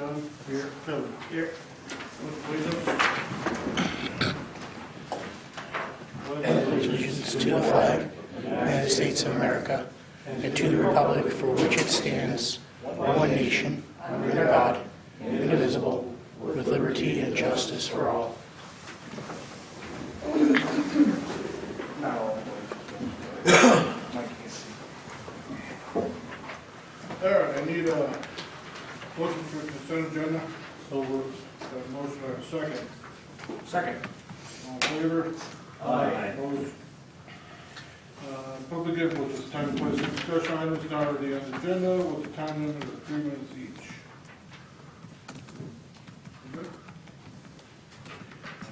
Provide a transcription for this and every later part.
None? Here. Phil? Here. Allegiance to the flag of the United States of America and to the republic for which it stands, one nation, under God, indivisible, with liberty and justice for all. All right, I need a motion for consent agenda. So we're, got a motion, I have a second. Second. All in favor? Aye. Opposed? Public input, this time, place of discussion items not already on the agenda with a time limit of 3 minutes each. Good?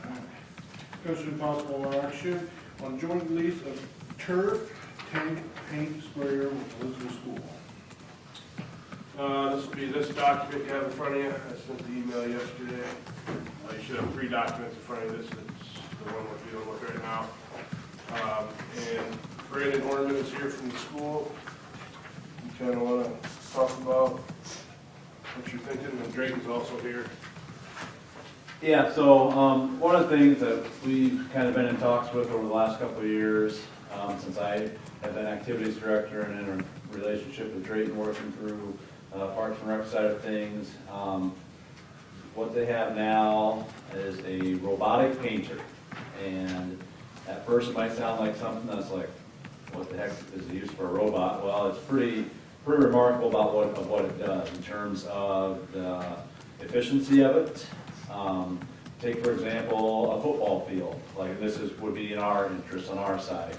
All right. Discussion and possible action on joint lease of turf tank paint sprayer with Lisbon School. This will be this document you have in front of you. I sent the email yesterday. You should have 3 documents in front of you. This is the one we're dealing with right now. And Brandon Orman is here from the school. You kind of want to talk about what you're thinking, and Drayton's also here. Yeah, so one of the things that we've kind of been in talks with over the last couple of years, since I have been activities director and in a relationship with Drayton working through Parks and Rec side of things, what they have now is a robotic painter. And at first it might sound like something that's like, what the heck is the use for a robot? Well, it's pretty remarkable about what it does in terms of the efficiency of it. Take, for example, a football field. Like this would be in our interest on our side.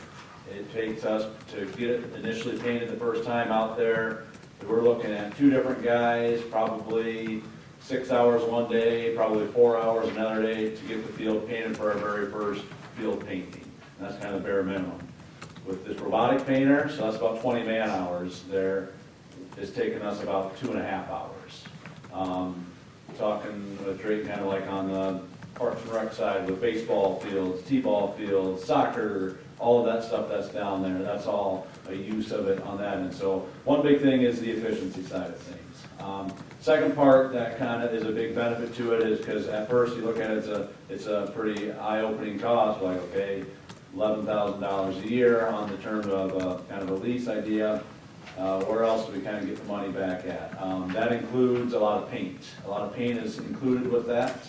It takes us to get it initially painted the first time out there. We're looking at 2 different guys, probably 6 hours one day, probably 4 hours another day to get the field painted for our very first field painting. And that's kind of the bare minimum. With this robotic painter, so that's about 20 man hours there, it's taken us about 2.5 hours. Talking with Drake kind of like on the Parks and Rec side with baseball fields, t-ball fields, soccer, all of that stuff that's down there. That's all a use of it on that. And so one big thing is the efficiency side of things. Second part that kind of is a big benefit to it is because at first you look at it, it's a pretty eye-opening cost, like, okay, $11,000 a year on the term of kind of a lease idea. Where else do we kind of get the money back at? That includes a lot of paint. A lot of paint is included with that.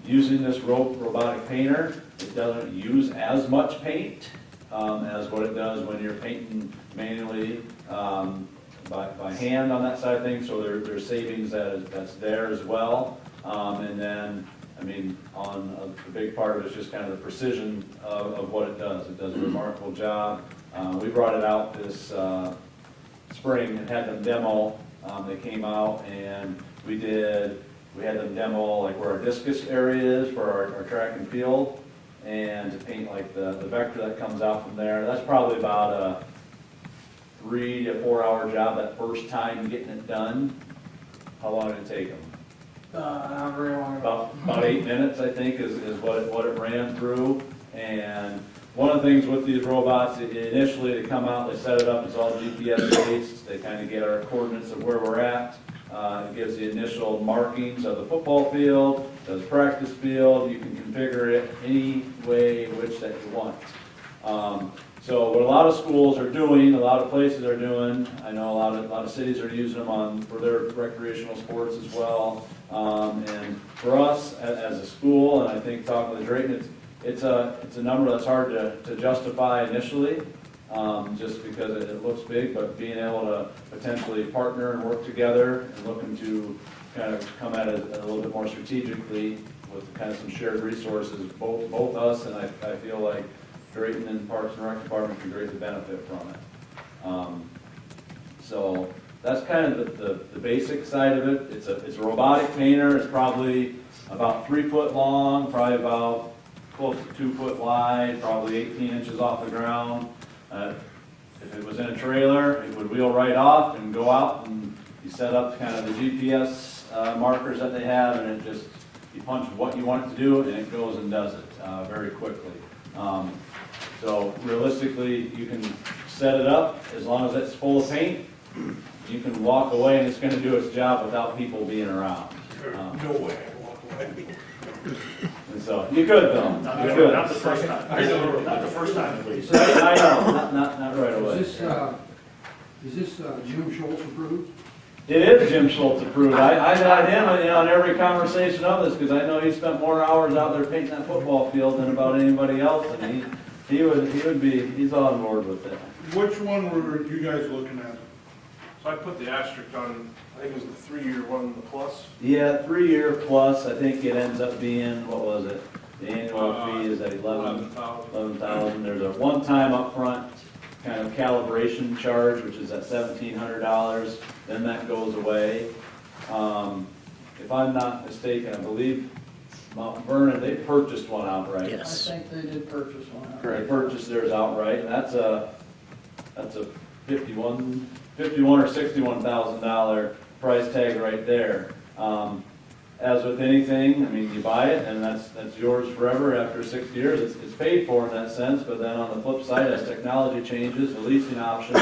Using this robotic painter, it doesn't use as much paint as what it does when you're painting manually by hand on that side of things. So there's savings that's there as well. And then, I mean, on the big part of it is just kind of the precision of what it does. It does a remarkable job. We brought it out this spring and had them demo. They came out and we had them demo like where our discus area is for our track and field, and to paint like the vector that comes out from there. That's probably about a 3 to 4 hour job that first time getting it done. How long did it take them? Not very long. About 8 minutes, I think, is what it ran through. And one of the things with these robots, initially they come out, they set it up, it's all GPS based. They kind of get our coordinates of where we're at. It gives the initial markings of the football field, the practice field. You can configure it any way which that you want. So what a lot of schools are doing, a lot of places are doing, I know a lot of cities are using them for their recreational sports as well. And for us as a school, and I think talking with Drayton, it's a number that's hard to justify initially, just because it looks big, but being able to potentially partner and work together and looking to kind of come at it a little bit more strategically with kind of some shared resources, both us and I feel like Drayton and Parks and Rec Department can greatly benefit from it. So that's kind of the basic side of it. It's a robotic painter. It's probably about 3 foot long, probably about close to 2 foot wide, probably 18 inches off the ground. If it was in a trailer, it would wheel right off and go out, and you set up kind of the GPS markers that they have, and you punch what you want it to do, and it goes and does it very quickly. So realistically, you can set it up as long as it's full of paint. you can walk away and it's gonna do its job without people being around. No way, I walk away. And so, you could though, you could. Not the first time. I know. Not the first time, at least. I know, not right away. Is this Jim Schultz approved? It is Jim Schultz approved. I had him on every conversation of this, because I know he spent more hours out there painting that football field than about anybody else, and he's on board with it. Which one were you guys looking at? So I put the asterisk on, I think it was the 3-year one, the plus. Yeah, 3-year plus, I think it ends up being, what was it? The annual fee is at 11,000. 11,000. There's a one-time upfront kind of calibration charge, which is at $1,700. Then that goes away. If I'm not mistaken, I believe Mount Vernon, they purchased one outright. Yes. I think they did purchase one. They purchased theirs outright, and that's a $51,000 or $61,000 price tag right there. As with anything, I mean, you buy it and that's yours forever. After 6 years, it's paid for in that sense. But then on the flip side, as technology changes, the leasing option,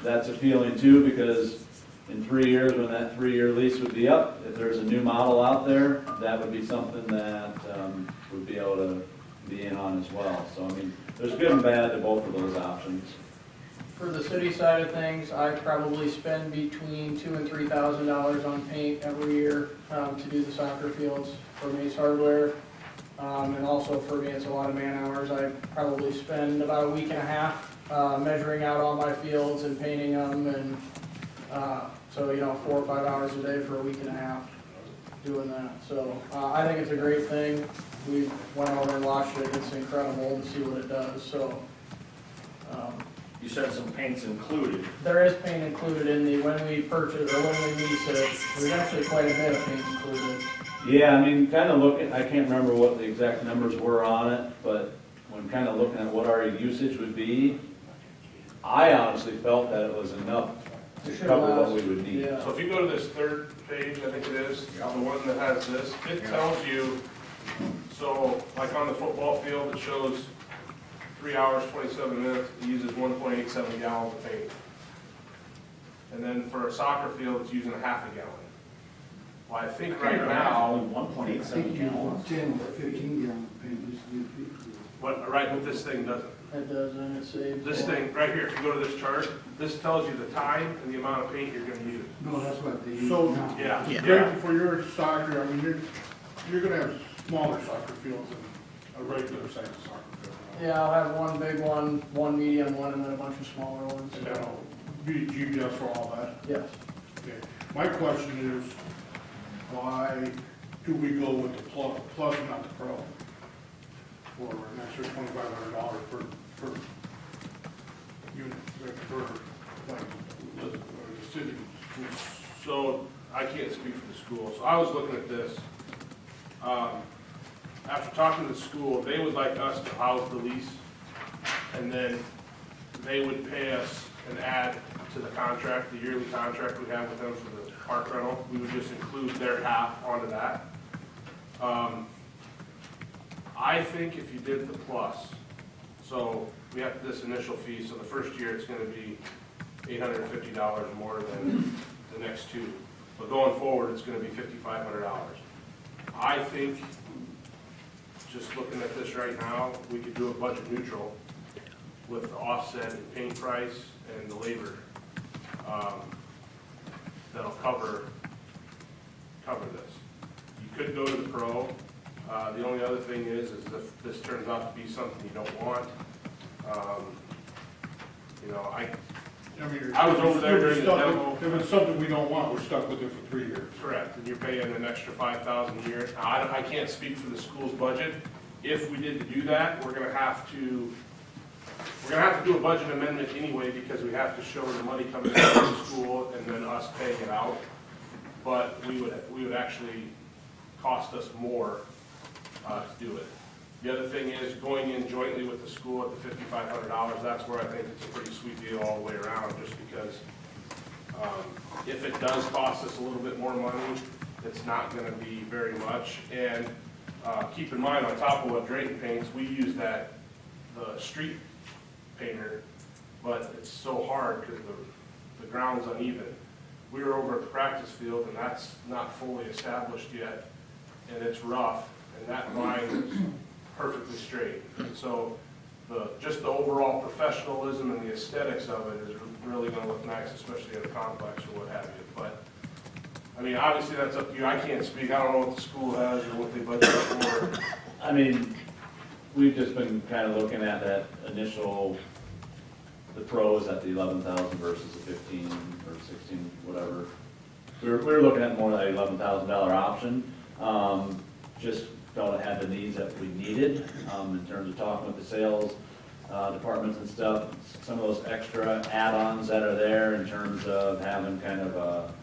that's appealing too, because in 3 years, when that 3-year lease would be up, if there's a new model out there, that would be something that would be able to be in on as well. So I mean, there's good and bad to both of those options. For the city side of things, I probably spend between $2,000 and $3,000 on paint every year to do the soccer fields for MISC hardware. And also for me, it's a lot of man hours. I probably spend about a week and a half measuring out all my fields and painting them, and so 4 or 5 hours a day for a week and a half doing that. So I think it's a great thing. We went over and watched it. It's incredible to see what it does. So. You said some paint's included. There is paint included in when we purchase or when we lease it. There's actually quite a bit of paint included. Yeah, I mean, kind of looking, I can't remember what the exact numbers were on it, but when kind of looking at what our usage would be, I honestly felt that it was enough to cover what we would need. Yeah. So if you go to this third page, I think it is, the one that has this, it tells you, so like on the football field, it shows 3 hours, 27 minutes, it uses 1.87 gallons of paint. And then for a soccer field, it's using a half a gallon. Well, I think right now, 1.87 gallons. 10 or 15 gallon paint. what this thing doesn't. It does, and it saves. This thing, right here, if you go to this chart, this tells you the time and the amount of paint you're gonna use. No, that's what they use So, now. Yeah. Greg, for your soccer, I mean, you're gonna have smaller soccer fields than a regular sized soccer field. Yeah, I'll have one big one, one medium one, and then a bunch of smaller ones. And that'll be GPS for all that. Yes. Okay. My question is, why do we go with the plus and not the pro? For an extra $2,500 per unit, per, like, the city. So, I can't speak for the school, so I was looking at this. After talking to the school, they would like us to house the lease, and then they would pay us an add to the contract, the yearly contract we have with them for the park rental. We would just include their half onto that. I think if you did the plus, so we have this initial fee, so the first year it's gonna be $850 more than the next two. But going forward, it's gonna be $5,500. I think, just looking at this right now, we could do a budget neutral with the offset in paint price and the labor. That'll cover this. You could go to the pro. The only other thing is if this turns out to be something you don't want, I was over there during the demo. If it's something we don't want, we're stuck with it for 3 years. Correct, and you're paying an extra $5,000 a year. Now, I can't speak for the school's budget. If we did to do that, we're gonna have to do a budget amendment anyway, because we have to show the money coming from the school and then us paying it out. But we would actually cost us more to do it. The other thing is going in jointly with the school at the $5,500, that's where I think it's a pretty sweet deal all the way around, just because if it does cost us a little bit more money, it's not gonna be very much. And keep in mind, on top of what Drayton paints, we use the street painter, but it's so hard because the ground's uneven. We were over at the practice field, and that's not fully established yet, and it's rough, and that line is perfectly straight. And so just the overall professionalism and the aesthetics of it is really gonna look nice, especially at a complex or what have you. But, I mean, obviously that's up to you. I can't speak. I don't know what the school has or what they budget for. I mean, we've just been kind of looking at that initial, the pros at the 11,000 versus the 15 or 16, whatever. We were looking at more like $11,000 option. Just felt it had the needs that we needed in terms of talking with the sales departments and stuff. Some of those extra add-ons that are there in terms of having kind of a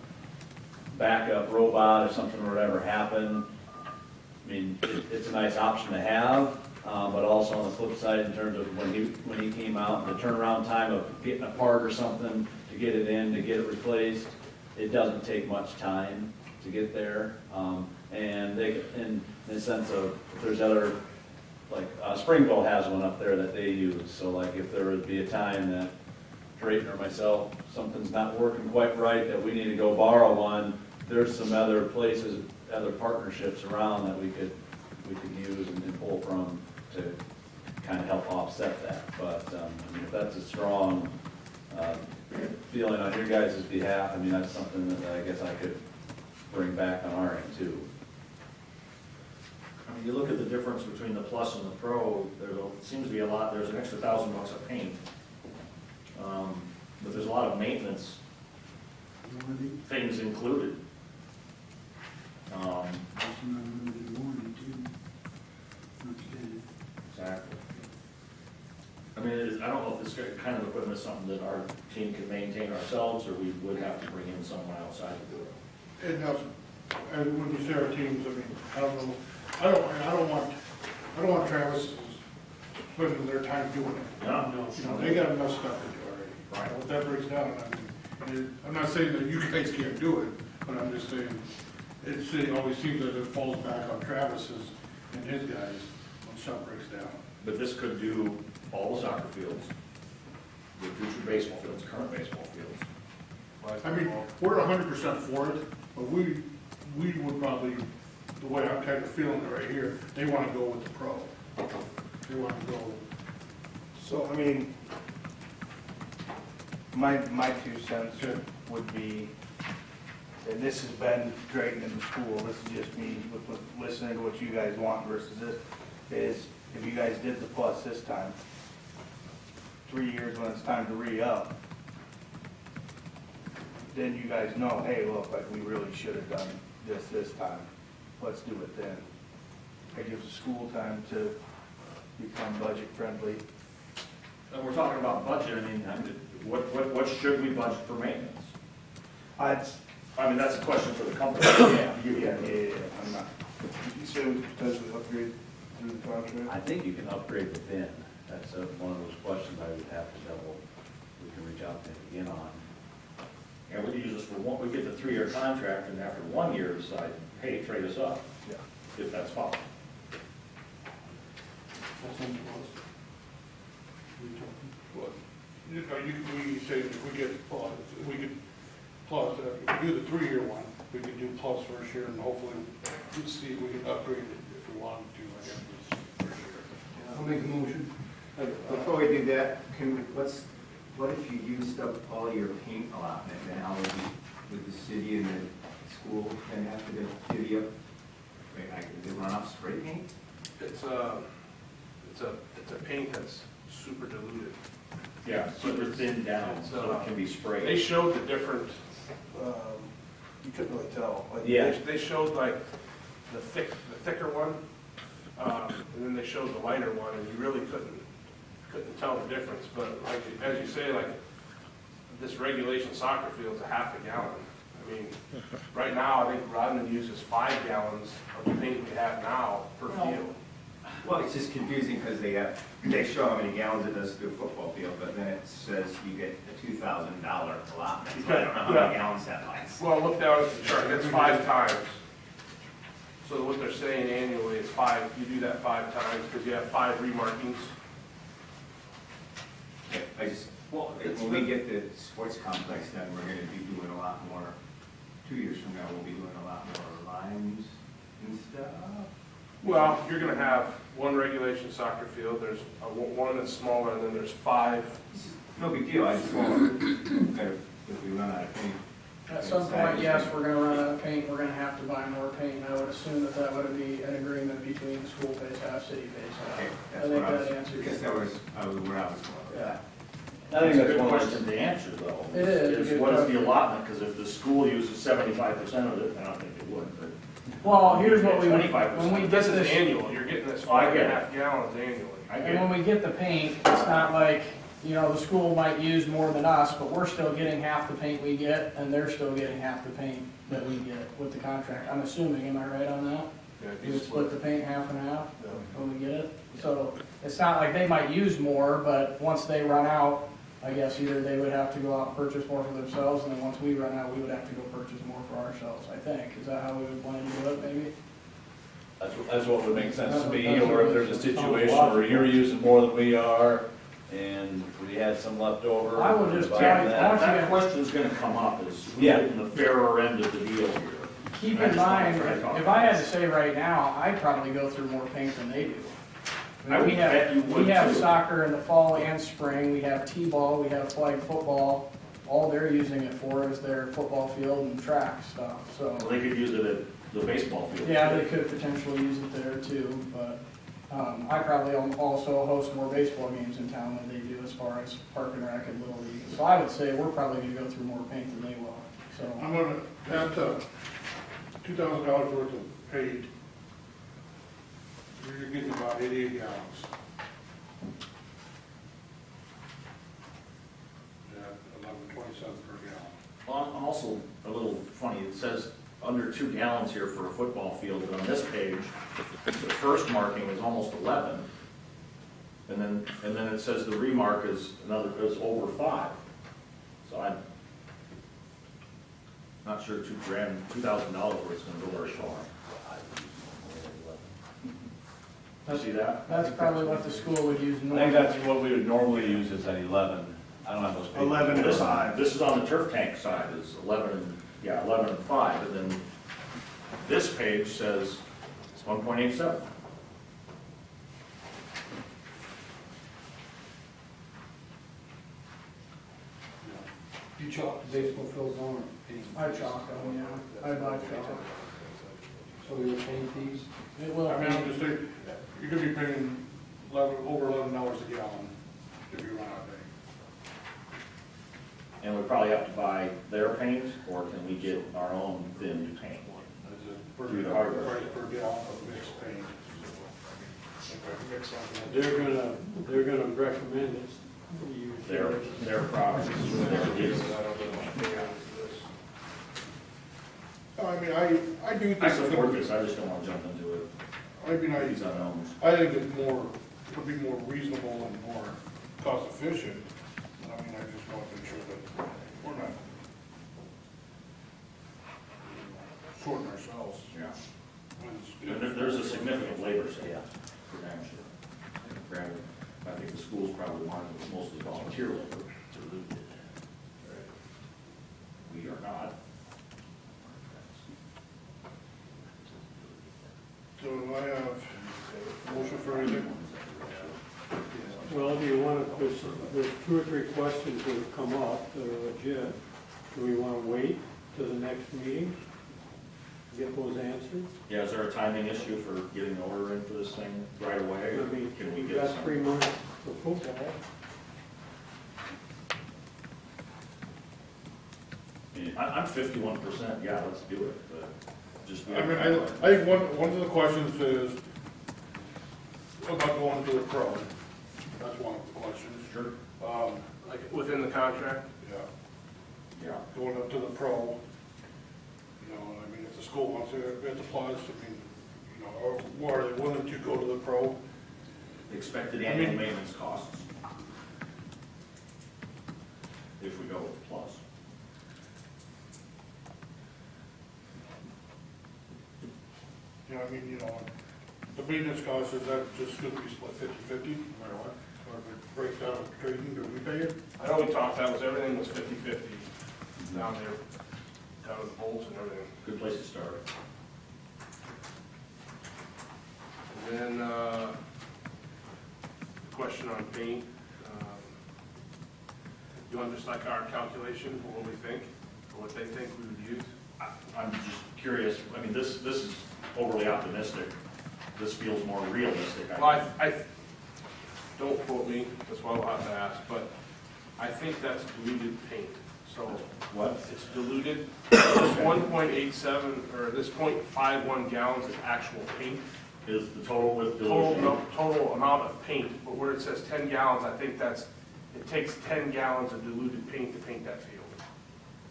backup robot if something were to ever happen. I mean, it's a nice option to have, but also on the flip side, in terms of when he came out, the turnaround time of getting a part or something to get it in, to get it replaced, it doesn't take much time to get there. And they, in the sense of, if there's other, like Springville has one up there that they use. So like if there would be a time that Drayton or myself, something's not working quite right, that we need to go borrow one, there's some other places, other partnerships around that we could use and pull from to kind of help offset that. But I mean, if that's a strong feeling on your guys' behalf, I mean, that's something that I guess I could bring back on our end too. I mean, you look at the difference between the Plus and the Pro, there seems to be a lot, there's an extra $1,000 of paint. But there's a lot of maintenance things included. Exactly. I mean, I don't know if this kind of equipment is something that our team can maintain ourselves, or we would have to bring in someone outside to do it. It doesn't, and when you say our teams, I mean, I don't know, I don't want Travis spending their time doing it. No. You know, they got enough stuff to do already. Right. What that breaks down, I mean, I'm not saying that you guys can't do it, but I'm just saying, it always seems that it falls back on Travis's and his guys when stuff breaks down. But this could do all the soccer fields, the future baseball fields, current baseball fields. I mean, we're 100% for it, but we would probably, the way I'm kind of feeling it right here, they want to go with the pro. They want to go. So, I mean, my 2 cents would be, and this has been Drayton in the school, this is just me with listening to what you guys want versus this, is if you guys did the Plus this time, 3 years when it's time to re-up, then you guys know, hey, look, like, we really should have done this time. Let's do it then. It gives the school time to become budget friendly. And we're talking about budget, I mean, what should we budget for maintenance? I mean, that's a question for the company. Yeah, I'm not. You said we could potentially upgrade through the contract? I think you can upgrade within. That's one of those questions I would have to we can reach out to again on. And we use this for one, we get the 3-year contract, and after 1 year decide, hey, trade us up, Yeah. if that's possible. That's on Plus. Well, you know, we say if we get Plus, we could Plus, if we do the 3-year one, we could do Plus first year, and hopefully we'd see if we can upgrade it if we wanted to, I guess, this first year. I'll make a motion. Before we do that, what if you used up all your paint allotment now with the city and the school, then have to divvy up, does it run off spray paint? It's a paint that's super diluted. Yeah, super thin down, It's, so it can be sprayed. They showed the different, you couldn't really tell. Like, Yeah. They showed like the thicker one, and then they showed the lighter one, and you really couldn't tell the difference. But like, as you say, like, this regulation soccer field's a half a gallon. I mean, right now, I think Rodman uses 5 gallons of the paint we have now per field. Well, it's just confusing because they show how many gallons it does to a football field, but then it says you get a $2,000 allotment. So I don't know how many gallons that lasts. Well, look down at the chart, that's 5 times. So what they're saying annually is 5, you do that 5 times because you have 5 remarkings. I just, Well, it's When we get the sports complex done, we're gonna be doing a lot more, 2 years from now, we'll be doing a lot more lines and stuff. Well, you're gonna have one regulation soccer field, there's one that's smaller, and then there's 5. No big deal, I just want to, if we run out of paint. At some point, yes, we're gonna run out of paint, we're gonna have to buy more paint. I would assume that that would be an agreement between the school pays half, city pays Okay, half. I that's think what I was, that answers because it. that was, where I was going. Yeah. I think a that's good one of question to answer, though. It is. What is the allotment? Because if the school uses 75% of it, I don't think it would, but. Well, here's what we, 25%. when we get This is this, annual, you're getting this Oh, I get it. 5.5 gallons annually. I and get when it. we get the paint, it's not like, you know, the school might use more than us, but we're still getting half the paint we get, and they're still getting half the paint that we get with the contract. I'm assuming, am I right on that? Yeah, We would split the paint half and half Yeah. when we get it? So it's not like they might use more, but once they run out, I guess either they would have to go out and purchase more for themselves, and then once we run out, we would have to go purchase more for ourselves, I think. Is that how we would plan to do it, maybe? That's what would make sense to me, That's what- or if there's a situation where you're using more than we are, and we had some left over. I would just divide tell you- that. That question's gonna come up, is who's Yeah. getting the fairer end of the deal here? Keep I in just wanna mind, try to talk if about I had to this. say right now, I'd probably go through more paint than they do. I would We have- bet you would We have too. soccer in the fall and spring, we have t-ball, we have flag football. All they're using it for is their football field and track stuff, so. Well, they could use it at the baseball field. Yeah, they could potentially use it there too, but, I probably also host more baseball games in town than they do as far as Park and Rec and Little League. So I would say we're probably gonna go through more paint than they will, so. I'm gonna, that's $2,000 worth of paint. You're getting about 88 gallons. Yeah, 11.27 per gallon. Well, I'm also a little funny, it says under 2 gallons here for a football field, but on this page, the first marking is almost 11. And then it says the remark is over 5. So I'm not sure $2,000 where it's gonna go very far. You see that? That's probably what the school would use I think normally. that's what we would normally use is at 11. I don't have those papers. 11 and This- 5. This is on the turf tank side, is 11 and 5, and then this page says it's 1.87. You chalk the baseball fields on or paint? I chalk them, yeah, I buy chalk. So you'll paint these? It will, I mean, I'm just saying, you're gonna be paying over $11 a gallon if you run out of paint. And we probably have to buy their paint, or can we get our own thinned paint? Through the hardware. Price per gallon of mixed paint. Okay, mix something. They're gonna recommend it. You- Their products, their use. No, I mean, I do think. I support this, I just don't want to jump into it, I mean, these unknowns. I think it's more, it would be more reasonable and more cost efficient. I mean, I just want to make sure that we're not shorting ourselves. Yeah. when And it's- there's a significant labor savings, for damn sure. Granted, I think the schools probably want it mostly volunteer labor to do it. We are not. So do I have motion for anything? Well, do you want to, there's 2 or 3 questions that have come up that are legit. Do we want to wait till the next meeting to get those answered? Yeah, is there a timing issue for getting the order in for this thing right away? I mean, Can we we've get got some? 3 months for football. I'm 51%, yeah, let's do it, but just. I mean, I think one of the questions is about going to the pro. That's one of the questions. Sure. Like within the contract? Yeah, Yeah. going up to the pro. You know, I mean, if the school wants to, at the plus, I mean, you know, or are they willing to go to the pro? Expected I annual mean- maintenance costs. If we go with the plus. You know, I mean, you know, the maintenance cost, is that just gonna be split 50/50, no matter what? Or it breaks down with trading, do we pay it? I know we talked, everything was 50/50 down there, down with the bolts and everything. Good place to start. And then, question on paint. You want just like our calculation for what we think, or what they think we would use? I'm just curious, I mean, this is overly optimistic. This feels more realistic. Well, I don't quote me, that's why we'll have to ask, but I think that's diluted paint. So What? it's diluted. This 1.87, or this 0.51 gallons is actual paint. Is the total with dilution? Total amount of paint, but where it says 10 gallons, I think it takes 10 gallons of diluted paint to paint that field.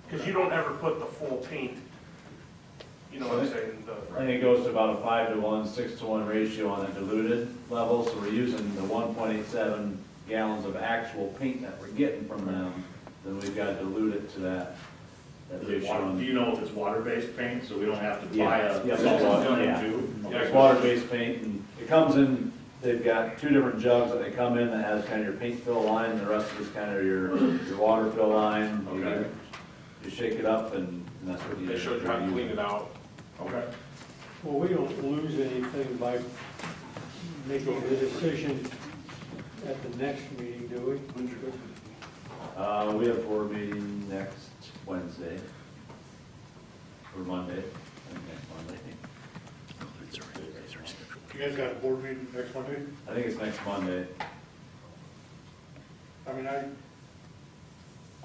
Because you don't ever put the full paint, you know what I'm saying? I think it goes to about a 5-to-1, 6-to-1 ratio on the diluted level, so we're using the 1.87 gallons of actual paint that we're getting from them, then we've got to dilute it to that ratio. Do you know if it's water-based paint, so we don't have to Yeah. buy a Yeah, salt water yeah. too? It's water-based paint, and it comes in, they've got 2 different jugs that they come in that has kind of your paint fill line, and the rest of it's kind of your water fill line. Okay. You shake it up, and that's what you. They showed you how to clean it out. Okay. Well, we don't lose anything by making the decision at the next meeting, do we? We have a board meeting next Wednesday, or Monday, I think next Monday. You guys got a board meeting next Monday? I think it's next Monday. I mean, I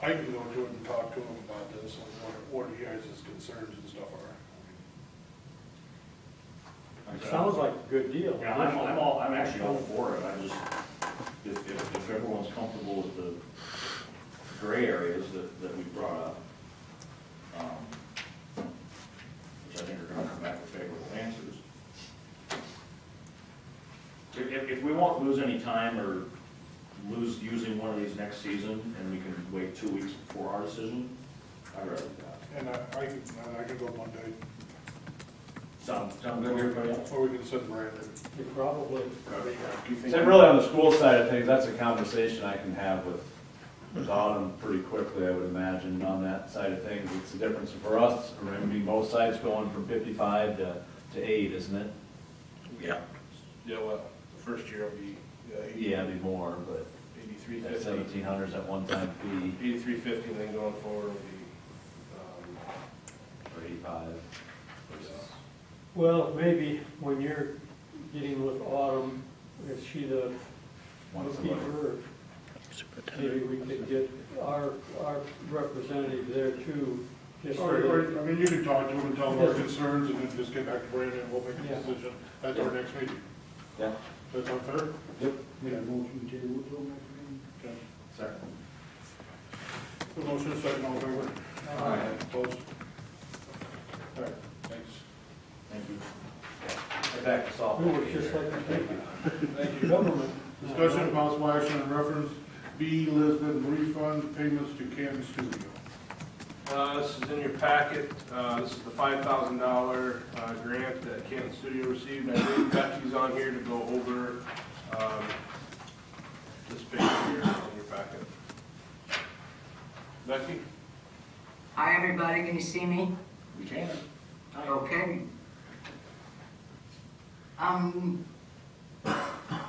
can go to it and talk to them about this, and what you guys' concerns and stuff are. It sounds like a good deal. Yeah, I'm actually all for it. I just, if everyone's comfortable with the gray areas that we brought up, which I think are gonna come back with favorable answers. If we won't lose any time or lose using one of these next season, and we can wait 2 weeks before our decision, I'd rather do that. And I can go Monday, Sound good to everybody else? or we can send Brandon. You probably, So really on the school side of things, that's a conversation I can have with Autumn pretty quickly, I would imagine, on that side of things. It's the difference for us, I mean, both sides going from 55 to 8, isn't it? Yeah. Yeah, well, the first year will be Yeah, it'd be more, but that 83.50. 1,700's at one-time fee, 83.50, and then going forward will be, or 85. well, maybe when you're getting with Autumn, is she the Once a month. bookkeeper? Maybe we could get our representative there too. Just so that- Or, I mean, you can talk to them and tell them our concerns, and then just get back to Brandon, and we'll make Yeah. a decision at our next meeting. Yeah. Does that sound fair? Yep. Make a motion to table till next meeting. Okay. Second. The motion is second, all in favor? Aye. Opposed? All right, thanks. Thank you. Right back to softball. We were just like, thank you. Thank you. Government. Discussion of possible action on reference Be Lisbon refund payments to Canton Studio. This is in your packet. This is the $5,000 grant that Canton Studio received. I believe Becky's on here to go over this page here in your packet. Becky? Hi, everybody. Can you see me? We can. Okay.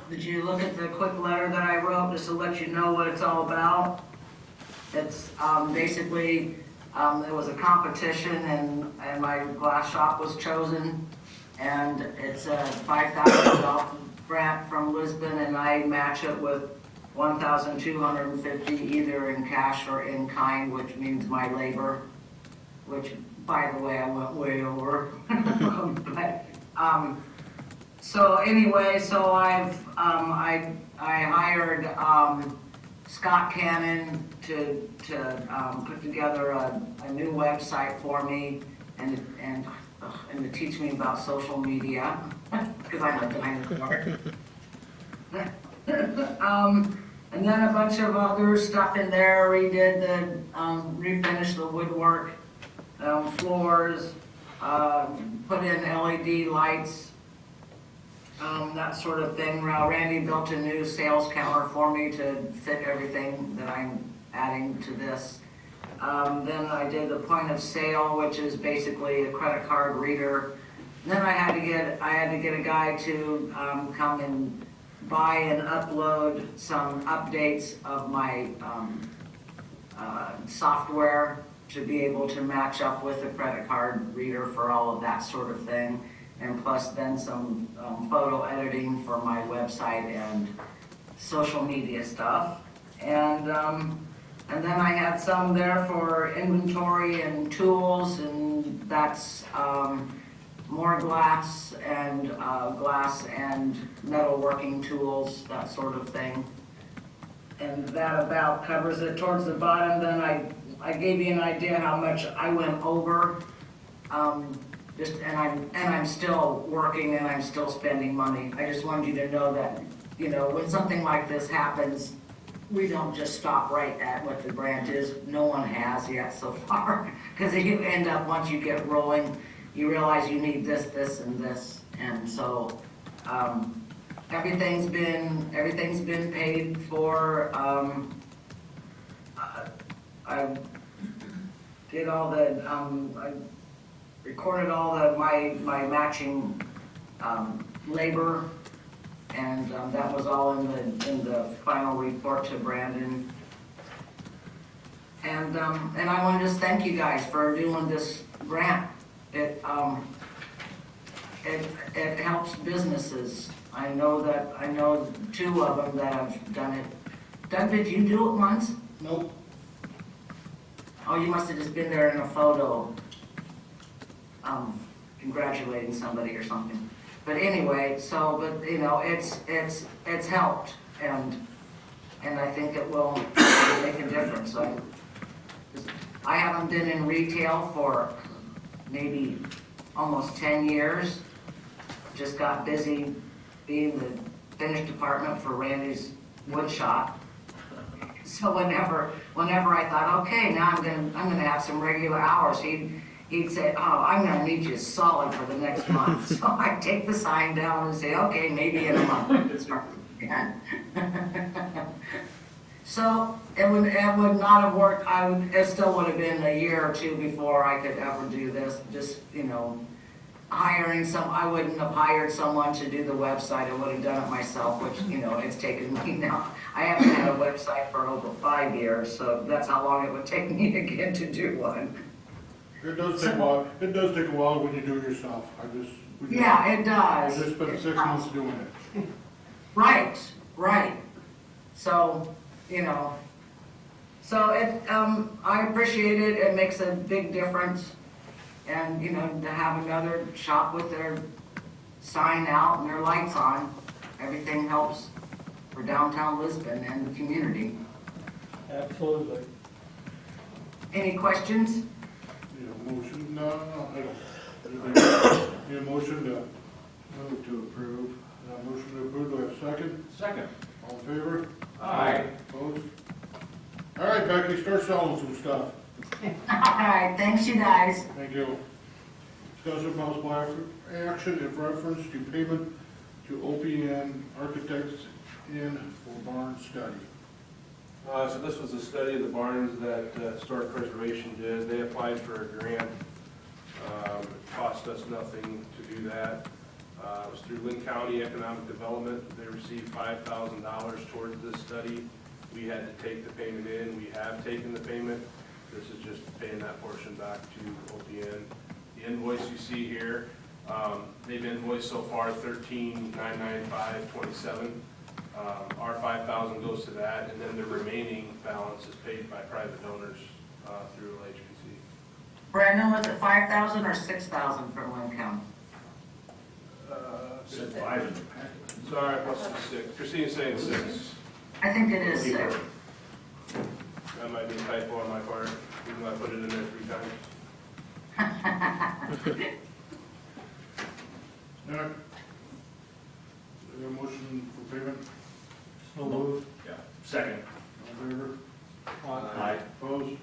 Did you look at the quick letter that I wrote just to let you know what it's all about? It's basically, there was a competition and my glass shop was chosen. And it's a $5,000 grant from Lisbon, and I match it with $1,250 either in cash or in kind, which means my labor, which, by the way, I went way over. But, so anyway, so I hired Scott Cannon to put together a new website for me and to teach me about social media, because I'm a dinosaur. And then a bunch of other stuff in there. Refinished the woodwork, floors, put in LED lights. that sort of thing. Randy built a new sales counter for me to fit everything that I'm adding to this. Then I did the point of sale, which is basically a credit card reader. Then I had to get a guy to come and buy and upload some updates of my software to be able to match up with a credit card reader for all of that sort of thing. And plus then some photo editing for my website and social media stuff. And then I had some there for inventory and tools, and that's more glass and metalworking tools, that sort of thing. And that about covers it. Towards the bottom, then I gave you an idea how much I went over. And I'm still working and I'm still spending money. I just wanted you to know that, you know, when something like this happens, we don't just stop right at what the grant is. No one has yet so far. Because you end up, once you get rolling, you realize you need this, this, and this. And so everything's been paid for. I did all the, I recorded all the my matching labor, and that was all in the final report to Brandon. And I want to just thank you guys for doing this grant. It helps businesses. I know 2 of them that have done it. Doug, did you do it once? Nope. Oh, you must have just been there in a photo, congratulating somebody or something. But anyway, but you know, it's helped, and I think it will make a difference. I haven't been in retail for maybe almost 10 years. Just got busy being the finished department for Randy's wood shop. So whenever I thought, okay, now I'm gonna have some regular hours, he'd say, oh, I'm gonna need you solid for the next month. So I'd take the sign down and say, okay, maybe in a month I can start again. So it would not have worked. It still would have been a year or 2 before I could ever do this. Just, you know, I wouldn't have hired someone to do the website. I would have done it myself, which, you know, it's taken me now. I haven't had a website for over 5 years, so that's how long it would take me again to do one. It does take a while. It does take a while when you do it yourself. Yeah, it does. I just spent 6 months doing it. Right. So, you know, I appreciate it. It makes a big difference. And, you know, to have another shop with their sign out and their lights on, everything helps for downtown Lisbon and the community. Absolutely. Any questions? Need a motion? No, I don't. Need a motion to Move to approve. motion to approve. Do I have a second? Second. All in favor? Aye. Opposed? All right, Becky, start selling some stuff. All right, thanks you guys. Thank you. Discussion possible action in reference to payment to OPN Architects in for barn study. So this was a study of the barns that Historic Preservation did. They applied for a grant. It cost us nothing to do that. It was through Lynn County Economic Development. They received $5,000 towards this study. We had to take the payment in. We have taken the payment. This is just paying that portion back to OPN. The invoice you see here, they've invoiced so far $13,995.27. Our $5,000 goes to that, and then the remaining balance is paid by private donors through HPC. Brandon, was it 5,000 or 6,000 from Lynn County? Said 5 in the packet. Sorry, what's the 6? Christine's saying 6. I think it is 6. That might be a typo on my part, even though I put it in there 3 times. All right. Is there a motion for payment? So moved. Yeah. Second. All in favor? Aye. Opposed?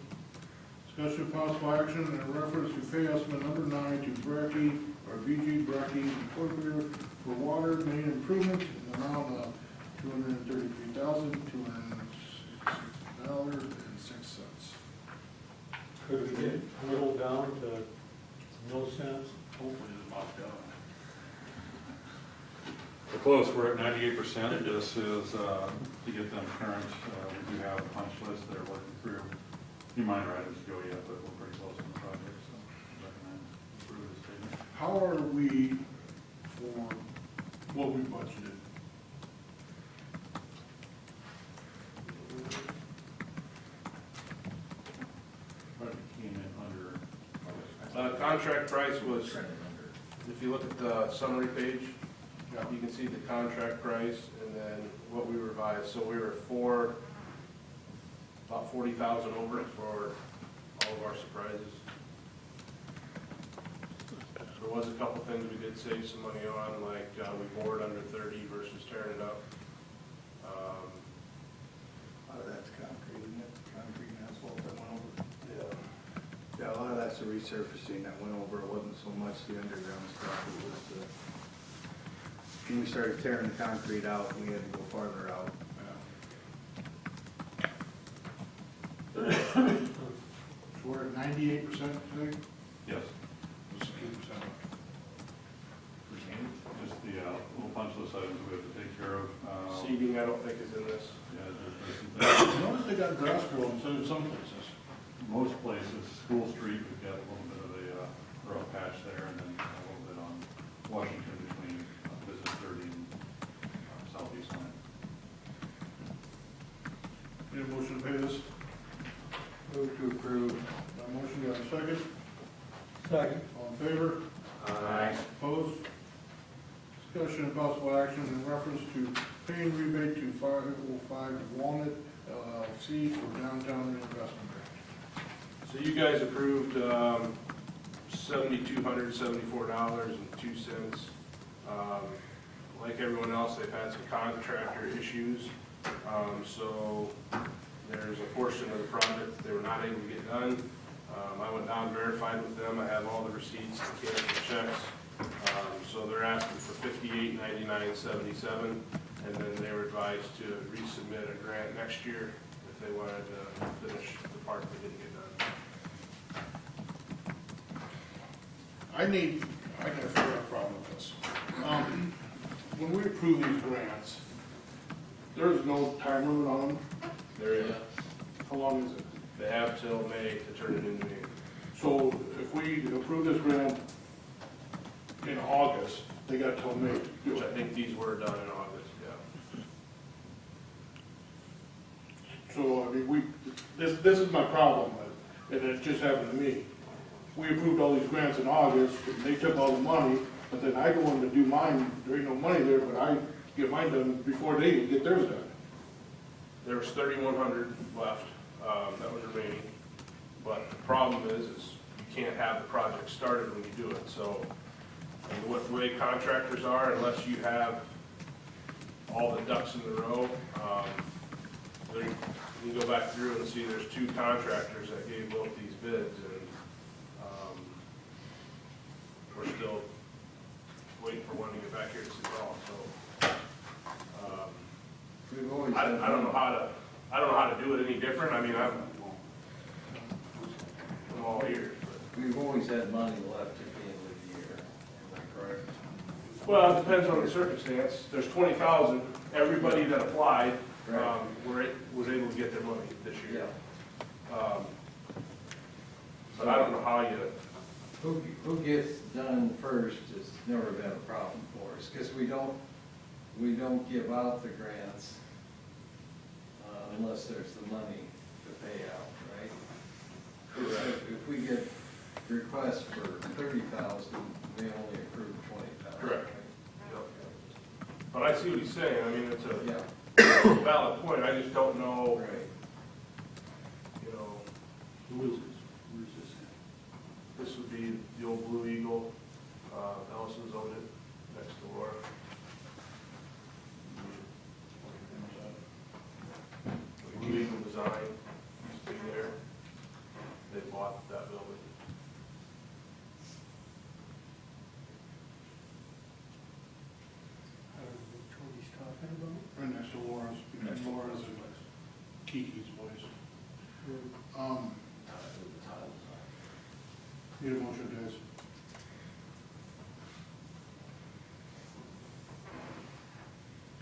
Discussion possible action in reference to pay estimate number 9 to Brecke or VG Brecke Incorporated for water main improvements in the amount of $233,266.06. Could we get whittled down to no cents? Hopefully it's about done. We're close, we're at 98%. This is to get them current. We do have a punch list they're working through. You might write as go yet, but we're pretty close on the project, so I recommend approve this statement. How are we for what we budgeted? Project came in under. Contract price was, if you look at the summary page, Yeah. you can see the contract price and then what we revised. So we were about 40,000 over for all of our surprises. There was a couple things we did save some money on, like we bored under 30 versus tearing it up. A lot of that's concrete, isn't it? Concrete and asphalt that went over. Yeah. Yeah, a lot of that's the resurfacing that went over. It wasn't so much the underground stuff. It was when we started tearing the concrete out, we had to go farther out. So we're at 98% today? Yes, Just 2%. just the little punch list items we have to take care of. Seeding, I don't think is in this. Yeah, there's some I things. noticed they got grass growing in some places. Most places, School Street, we've got a little bit of a rough patch there, and then a little bit on Washington between Business 30 and Southeast Line. Need a motion to pay this? Move to approve. Motion, do I have a second? Second. All in favor? Aye. Opposed? Discussion and possible action in reference to paying rebate to 505 Walnut LLC for downtown reinvestment grant. So you guys approved $7,274.02. Like everyone else, they've had some contractor issues. So there's a portion of the project that they were not able to get done. I went down and verified with them. I have all the receipts, the canceled checks. So they're asking for $58.99.77, and then they were advised to resubmit a grant next year if they wanted to finish the part they didn't get done. I gotta figure out a problem with this. When we approve these grants, there's no time limit on them. There is. How long is it? They have till May to turn it into ink. So if we approve this grant in August, they got till May to do Which I it. think these were done in August, yeah. So, I mean, this is my problem, and it just happened to me. We approved all these grants in August, and they took all the money, but then I go in to do mine, there ain't no money there, but I get mine done before they even get theirs done. There was 3,100 left, that was remaining. But the problem is you can't have the project started when you do it. So, and what the way contractors are, unless you have all the ducks in the row, you can go back through and see there's 2 contractors that gave both these bids, and we're still waiting for one to get back here to City Hall. So, I don't know how to do it any different. I mean, I'm all ears. We've always had money left at the end of the year, am I correct? Well, it depends on the circumstance. There's 20,000. Everybody that applied was able to get their money this year. But I don't know how you. Who gets done first has never been a problem for us, because we don't give out the grants unless there's the money to pay out, right? Correct. If we get requests for 30,000, they only approve 20,000. Correct. Yep. But I see what he's saying. I mean, it's a Yeah, valid point. I just don't know, right. you know, Who is this? Where is this at? this would be the old Blue Eagle. Ellison's owned it next to Laura. Blue Eagle Design used to be there. They bought that building. Kiki's place. Need a motion, guys?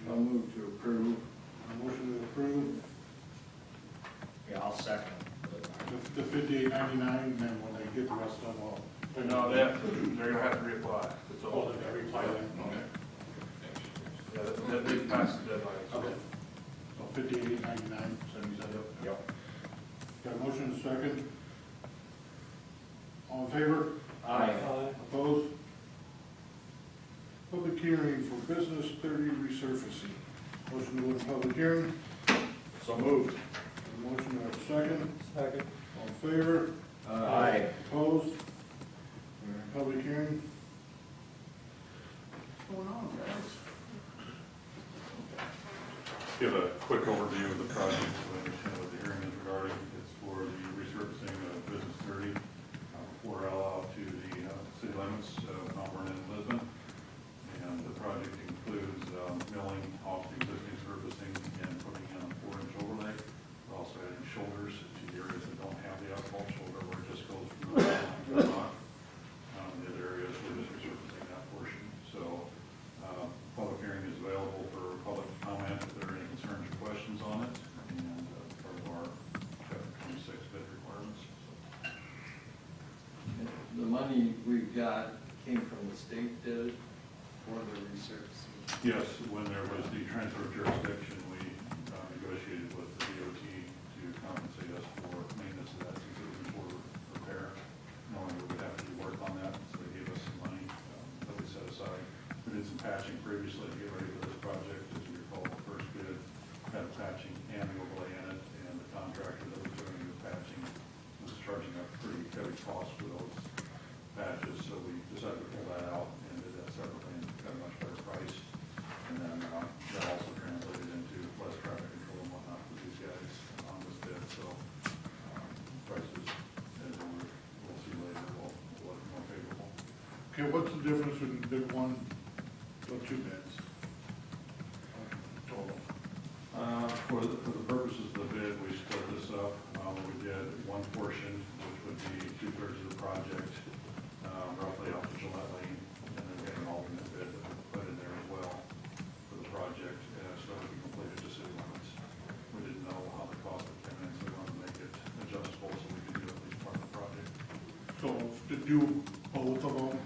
I'll move to approve. A motion to approve Yeah, I'll second. the $58.99, and then when they get the rest of them, No, they're gonna have to reapply. It's all. oh, they reply then? Okay. Yeah, they passed the deadline. so- Okay. So $58.99, 77. Yep. Got a motion and a second. All in favor? Aye. Opposed? Public hearing for business 30 resurfacing. Motion to go to public hearing. So moved. Motion to have a second. Second. All in favor? Aye. Opposed? We're in public hearing. What's going on, guys? Give a quick overview of the project so we understand what the hearing is regarding. It's for the resurfacing of Business 30, 4L out to the city limits of Vernon-Lisbon. And the project includes milling off the existing surfacing and putting in a 4-inch overlay. We're also adding shoulders to the areas that don't have the asphalt shoulder where it just goes from the road to the rock. The other areas, we're just resurfacing that portion. So public hearing is available for public comment if there are any concerns or questions on it, and part of our Chapter 26 bid requirements. The money we've got came from the state, did it, for the resurfacing? Yes, when there was the transfer of jurisdiction, we negotiated with the DOT to compensate us for maintenance of that since it was before repair, knowing that we'd have to do work on that, so they gave us some money that we set aside. We did some patching previously to get ready for this project. As you recall, the first bid had patching and the overlay in it, and the contractor that was doing the patching was charging a pretty heavy cost for those patches, so we decided to pull that out and did that separately and got a much better price. And then that also translated into less traffic control and whatnot for these guys on this bid, so prices, as we'll see later, will look more favorable. Okay, what's the difference in bid one or two bids? Total. For the purposes of the bid, we split this up. We did one portion, which would be 2/3 of the project, roughly off the Gillette Lane, and then we had an alternate bid that we put in there as well for the project, so that we completed the city limits. We didn't know how the cost would come in, so we wanted to make it adjustable so we could do at least part of the project. So to do both of them,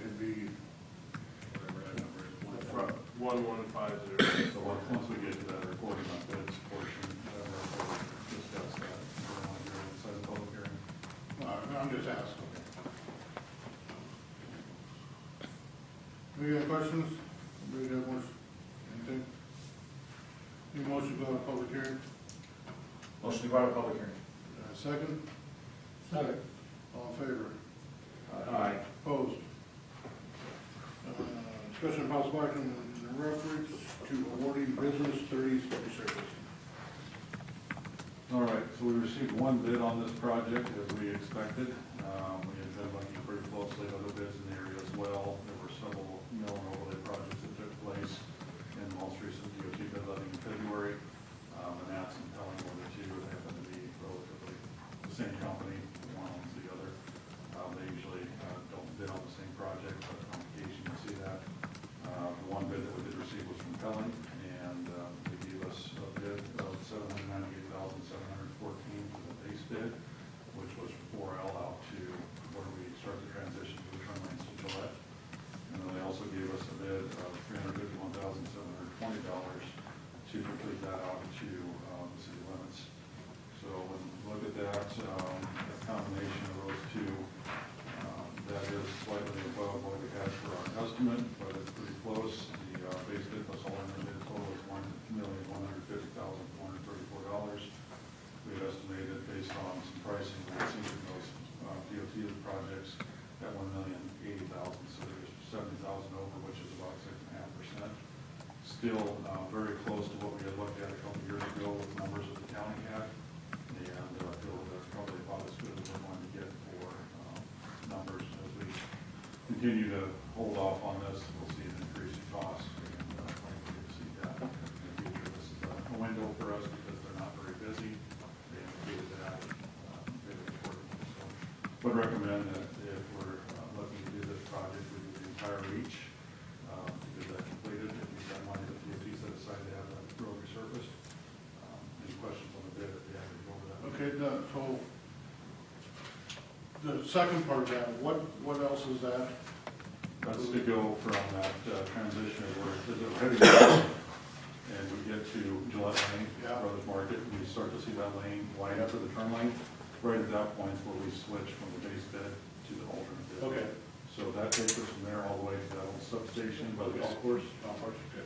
it'd be, whatever that number is. 1150. So once we get to that recording on bids portion, we'll discuss that. We don't want to go inside the public hearing. I'm just asking. Any other questions? Anybody got more, anything? Any motion to go to public hearing? Motion to go out of public hearing. Second? Second. All in favor? Aye. Opposed? Discussion of possible action in reference to awarding business 30 resurfacing. All right, so we received one bid on this project as we expected. We had been looking pretty closely at other bids in the area as well. There were several mill and overlay projects that took place in the most recent DOT bid letting in February. And that's compelling were the two. They happen to be relatively the same company, one owns the other. They usually don't bid on the same project, but on occasion you see that. The one bid that we did receive was from Pelling, and they gave us a bid of $798,714 for the base bid, which was 4L out to where we start the transition to the turn lanes to Gillette. And then they also gave us a bid of $351,720 to complete that out to the city limits. So when you look at that, a combination of those two, that is slightly above what we had for our estimate, but it's pretty close. The base bid plus all in bid total is $1,150,434. We had estimated based on some pricing we've seen in those DOT projects at $1,080,000, so there's $70,000 over, which is about 6.5%. Still very close to what we had looked at a couple years ago with numbers that the county had, and I feel that's probably about as good as we're going to get for numbers. As we continue to hold off on this, we'll see an increase in cost, and I think we can see that in the future. This is a window for us because they're not very busy. would recommend that if we're looking to do this project, we do the entire reach to get that completed, and use that money that DOT set aside to have that road resurfaced. Any questions on the bid, if you have to go over that? Okay, so the second part of that, what else is that? That's to go from that transition where there's a heavy road, and we get to Gillette Lane, Yeah. Brothers Market, and we start to see that lane widen to the turn lane. Right at that point is where we switch from the base bid to the alternate bid. Okay. So that takes us from there all the way to that old substation by the golf course. Golf course, okay.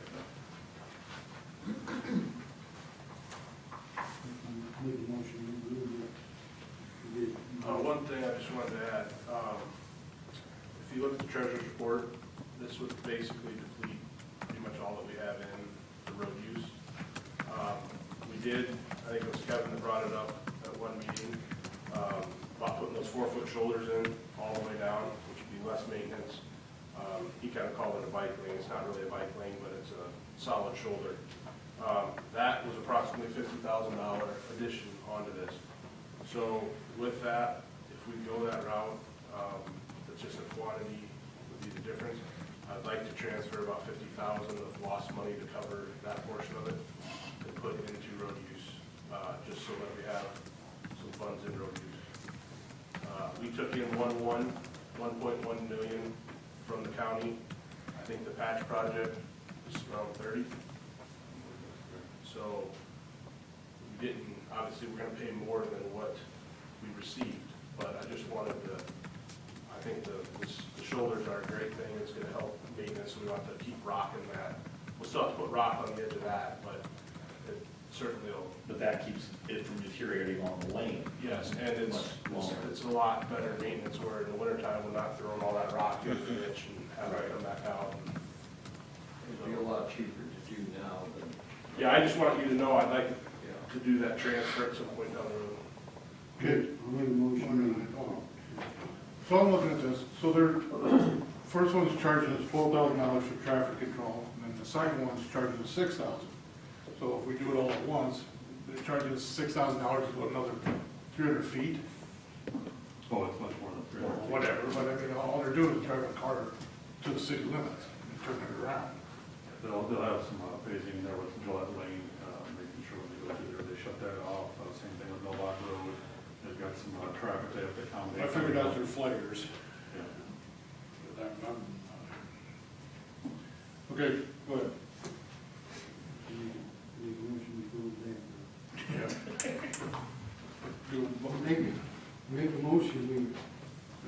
Make a motion, we do it. One thing I just wanted to add, if you look at the treasurer's report, this would basically deplete pretty much all that we have in the road use. We did, I think it was Kevin that brought it up at one meeting, about putting those 4-foot shoulders in all the way down, which would be less maintenance. He kind of called it a bike lane. It's not really a bike lane, but it's a solid shoulder. That was approximately $50,000 addition onto this. So with that, if we go that route, that's just a quantity would be the difference. I'd like to transfer about $50,000 of lost money to cover that portion of it and put it into road use, just so that we have some funds in road use. We took in 1.1 million from the county. I think the patch project is around 30. So we didn't, obviously we're gonna pay more than what we received, but I just wanted to, I think the shoulders are a great thing. It's gonna help maintenance, so we want to keep rocking that. We'll still have to put rock on the edge of that, but it certainly will. But that keeps it from deteriorating on the lane. Yes, and it's a lot better maintenance, where in the wintertime, we're not throwing all that rock into the ditch and having it come back out. It'd be a lot cheaper to do now than. Yeah, I just want you to know I'd like to do that transfer at some point down the road. Okay. I'll make a motion. So I'm looking at this, so they're, first one's charging us $12,000 for traffic control, and then the second one's charging us $6,000. So if we do it all at once, they're charging us $6,000 to go another 300 feet, Oh, it's much more than 300 or feet. whatever, but I mean, all they're doing is driving a car to the city limits and turning it around. They'll have some phasing there with Gillette Lane, making sure when they go through there, they shut that off. Same thing with Millbrook Road. They've got some traffic they have to accommodate. I figured out their flares. Yeah. Okay, go ahead. Make a motion, we go there. Yeah. Make a motion, we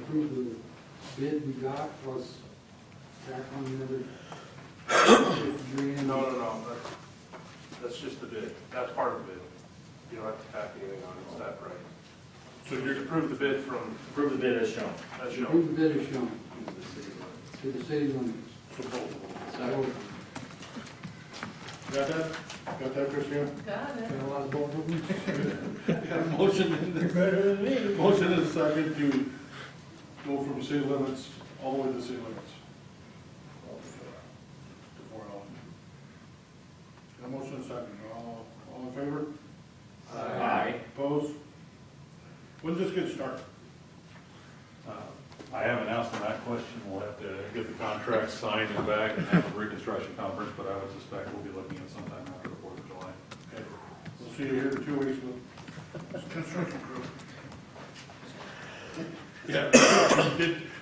approve the bid we got, plus back on another $50,000. No, that's just the bid. That's part of the bid. You don't have to tack anything on, it's that price. So you approve the bid from, Approve the bid as shown. as shown. Approve the bid is shown to the city limits. Got that? Got that, Christina? Got it. Got a lot of both of them? Got a motion in there. Better than me. Motion is second to go from city limits all the way to city limits. To $4. Got a motion and a second. All in favor? Aye. Opposed? When's this get started? I haven't asked them that question. We'll have to get the contract signed and back and have a reconstruction conference, but I would suspect we'll be looking at sometime after the 4th of July. Okay. We'll see you here in 2 weeks with construction crew. Yeah,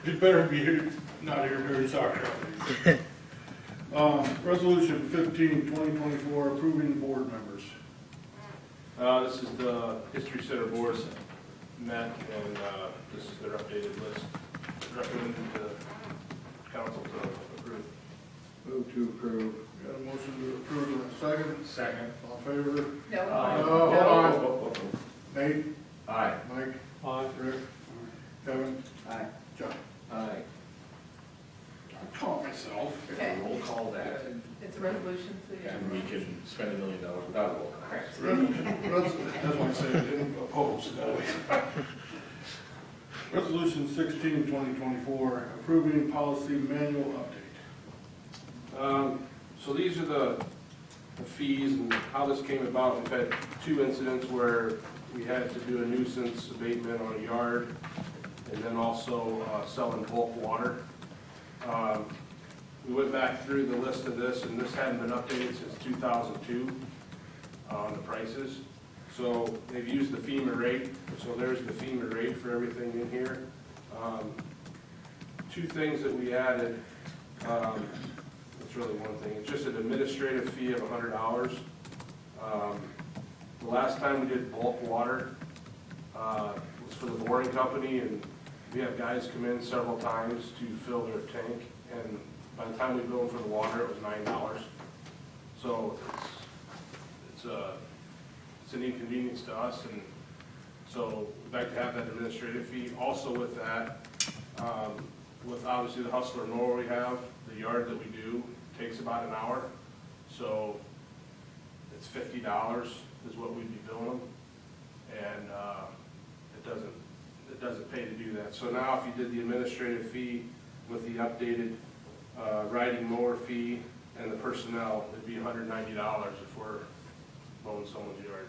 you'd better be here, not here very sorry. Resolution 15, 2024, approving board members. This is the History Center board met, and this is their updated list. Recommended to council to approve. Move to approve. Got a motion to approve in a second. Second. All in favor? No. Hold on. Nate? Aye. Mike? Aye. Rick? Kevin? Aye. John? Aye. I caught myself. Okay. Roll call that, It's a resolution, so you. and we can spend $1 million without a roll call. That's why I said I didn't oppose. Resolution 16, 2024, approving policy manual update. So these are the fees and how this came about. We've had 2 incidents where we had to do a nuisance abatement on a yard, and then also selling bulk water. We went back through the list of this, and this hadn't been updated since 2002 on the prices. So they've used the FEMA rate, so there's the FEMA rate for everything in here. Two things that we added, it's really one thing, it's just an administrative fee of $100. The last time we did bulk water was for the boring company, and we have guys come in several times to fill their tank, and by the time we bill them for the water, it was $9. So it's an inconvenience to us, and so we'd like to have that administrative fee. Also with that, with obviously the hustler mower we have, the yard that we do takes about an hour, so it's $50 is what we'd be billing them, and it doesn't pay to do that. So now if you did the administrative fee with the updated riding mower fee and the personnel, it'd be $190 if we're mowing someone's yard,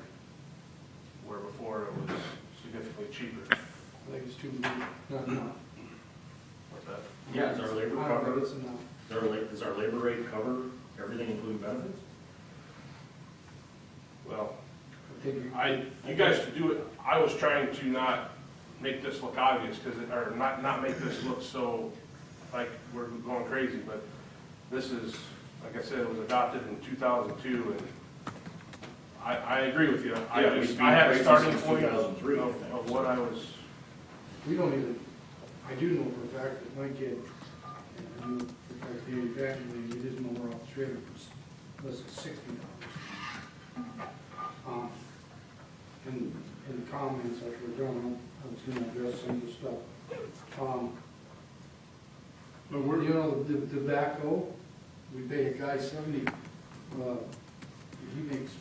where before it was significantly cheaper. I think it's too much, not enough. What's that? Yeah, is our labor I don't cover, think it's enough. does our labor rate cover everything including benefits? Well, I think you guys could do it. I was trying to not make this look obvious, or not make this look so like we're going crazy, but this is, like I said, it was adopted in 2002, and I agree with you. I had a starting point of what I was. we don't even, I do know for a fact that my kid, and I do for a fact the manufacturing, he did mower off the trailer for less than $60. In the comments that were done, I was gonna address some of the stuff. But we're, You know, the tobacco, we pay a guy 70, he makes a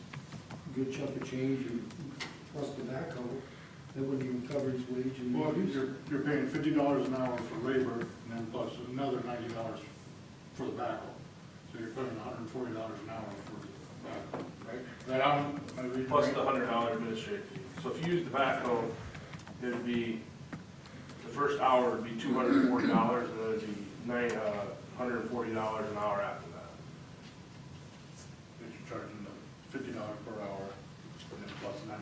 good chunk of change and plus tobacco, that wouldn't even cover his wage and well, use. you're paying $50 an hour for labor, and then plus another $90 for the backhoe. So you're paying $140 an hour for the backhoe, right? That Plus the $100 administrative fee. So if you use the backhoe, it'd be, the first hour would be $240, and then it'd be $140 an hour after that. If you're charging the $50 per hour, and then plus $90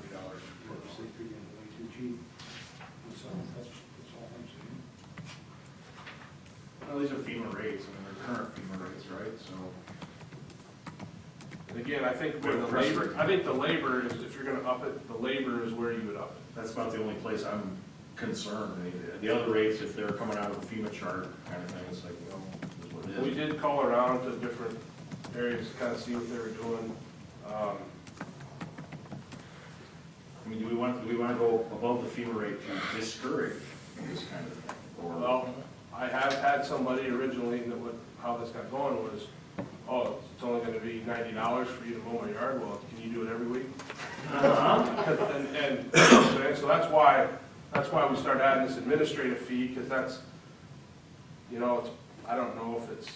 for the They figure it way too cheap. So that's all I'm saying. Well, these are FEMA rates, I mean, they're current FEMA rates, right, so. And again, I think the labor is, if you're gonna up it, the labor is where you would up it. That's about the only place I'm concerned. I mean, the other rates, if they're coming out of a FEMA chart kind of thing, it's like, well, it's what it We is. did call around to different areas to kind of see what they were doing. I mean, do we want to go above the FEMA rate to discourage this kind of thing? Or, Well, I have had somebody originally that how this got going was, oh, it's only gonna be $90 for you to mow my yard. Well, can you do it every week? And so that's why we started adding this administrative fee, because that's, I don't know if it's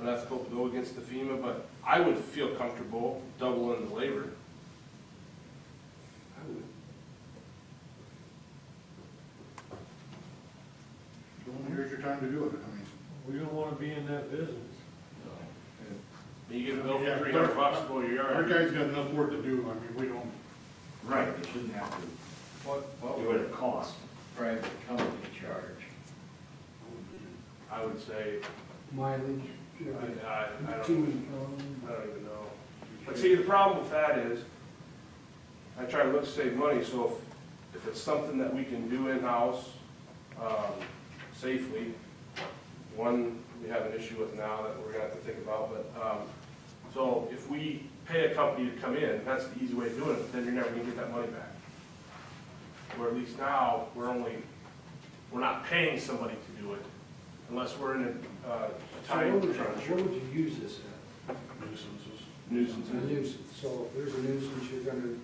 unethical to go against the FEMA, but I would feel comfortable doubling the labor. I would. Well, here's your time to do it. I mean, We don't wanna be in that business. You get a bill for $300 to mow your our yard. guys got enough work to do. I mean, we don't. right, they shouldn't have to What do would it at cost. private company charge? I would say, Mileage. I don't To even know. But see, the problem with that is, I try to look to save money, so if it's something that we can do in-house, safely, one, we have an issue with now that we're gonna have to think about, but, so if we pay a company to come in, that's the easy way of doing it, then you're never gonna get that money back. Where at least now, we're not paying somebody to do it, unless we're in a So time what would crunch. you use this at? Nuisances. Nuisance. A nuisance, so if there's a nuisance, you're gonna,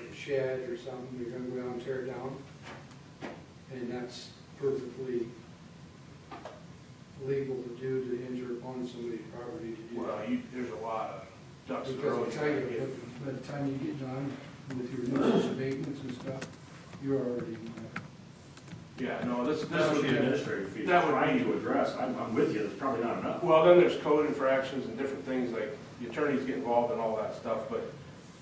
a shed or something, you're gonna go down and tear it down, and that's perfectly legal to do to injure upon somebody's property to do Well, that. there's a lot of ducks in a Because row. I tell you, by the time you get done with your nuisance abatements and stuff, You're already, Yeah, no, this That's what would the be, administrative fee is that would trying be, to address. I'm with you, it's probably not enough. well, then there's code infractions and different things, like the attorneys get involved in all that stuff, but,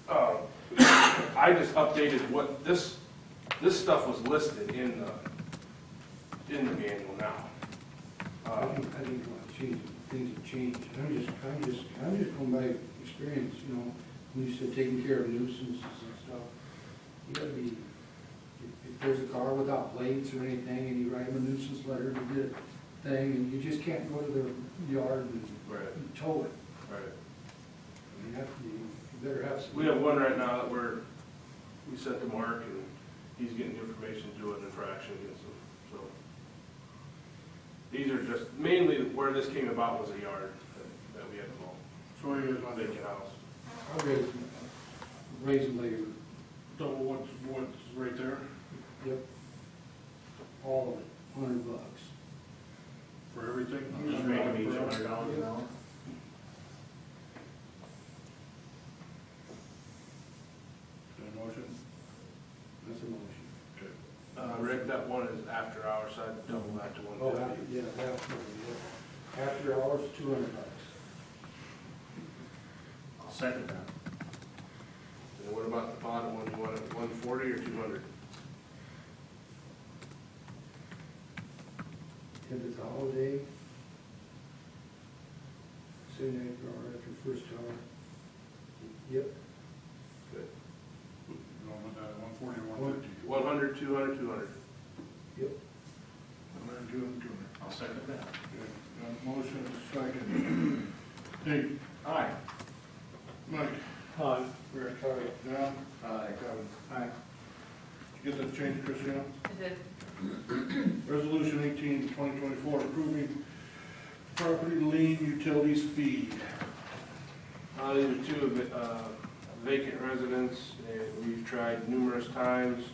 I just updated what, this stuff was listed in the manual now. I didn't want to change, things have changed. I'm just going by experience, you know, when you said taking care of nuisances and stuff. You gotta be, if there's a car without plates or anything, and you write them a nuisance letter to get a thing, and you just can't go to their yard and Right. tow it. Right. You better have some. We have one right now that we sent to Mark, and he's getting the information to do an infraction against them, so. These are just, mainly where this came about was a yard that we had to mow, So he is on the vacant house. I'll raise them later. double what's right there Yep. All of it, $100. for everything? Just make them each $100 an hour. Any motion? That's a motion. Rick, that one is after hours, so I'd double that to Oh, 150. after hours, $200. I'll second that. And what about the bottom one, you want it 140 or 200? If it's a holiday, soon after first hour. Yep. Good. Going with that, 140 or 150? 100, 200, 200. Yep. 100, 200, 200. I'll second that. Okay, got a motion, second. Nate? Aye. Mike? Aye. Rick? John? Aye. Kevin? Aye. Did you get that change, Christina? I did. Resolution 18, 2024, approving property lien utilities fee. These are two vacant residents, and we've tried numerous times.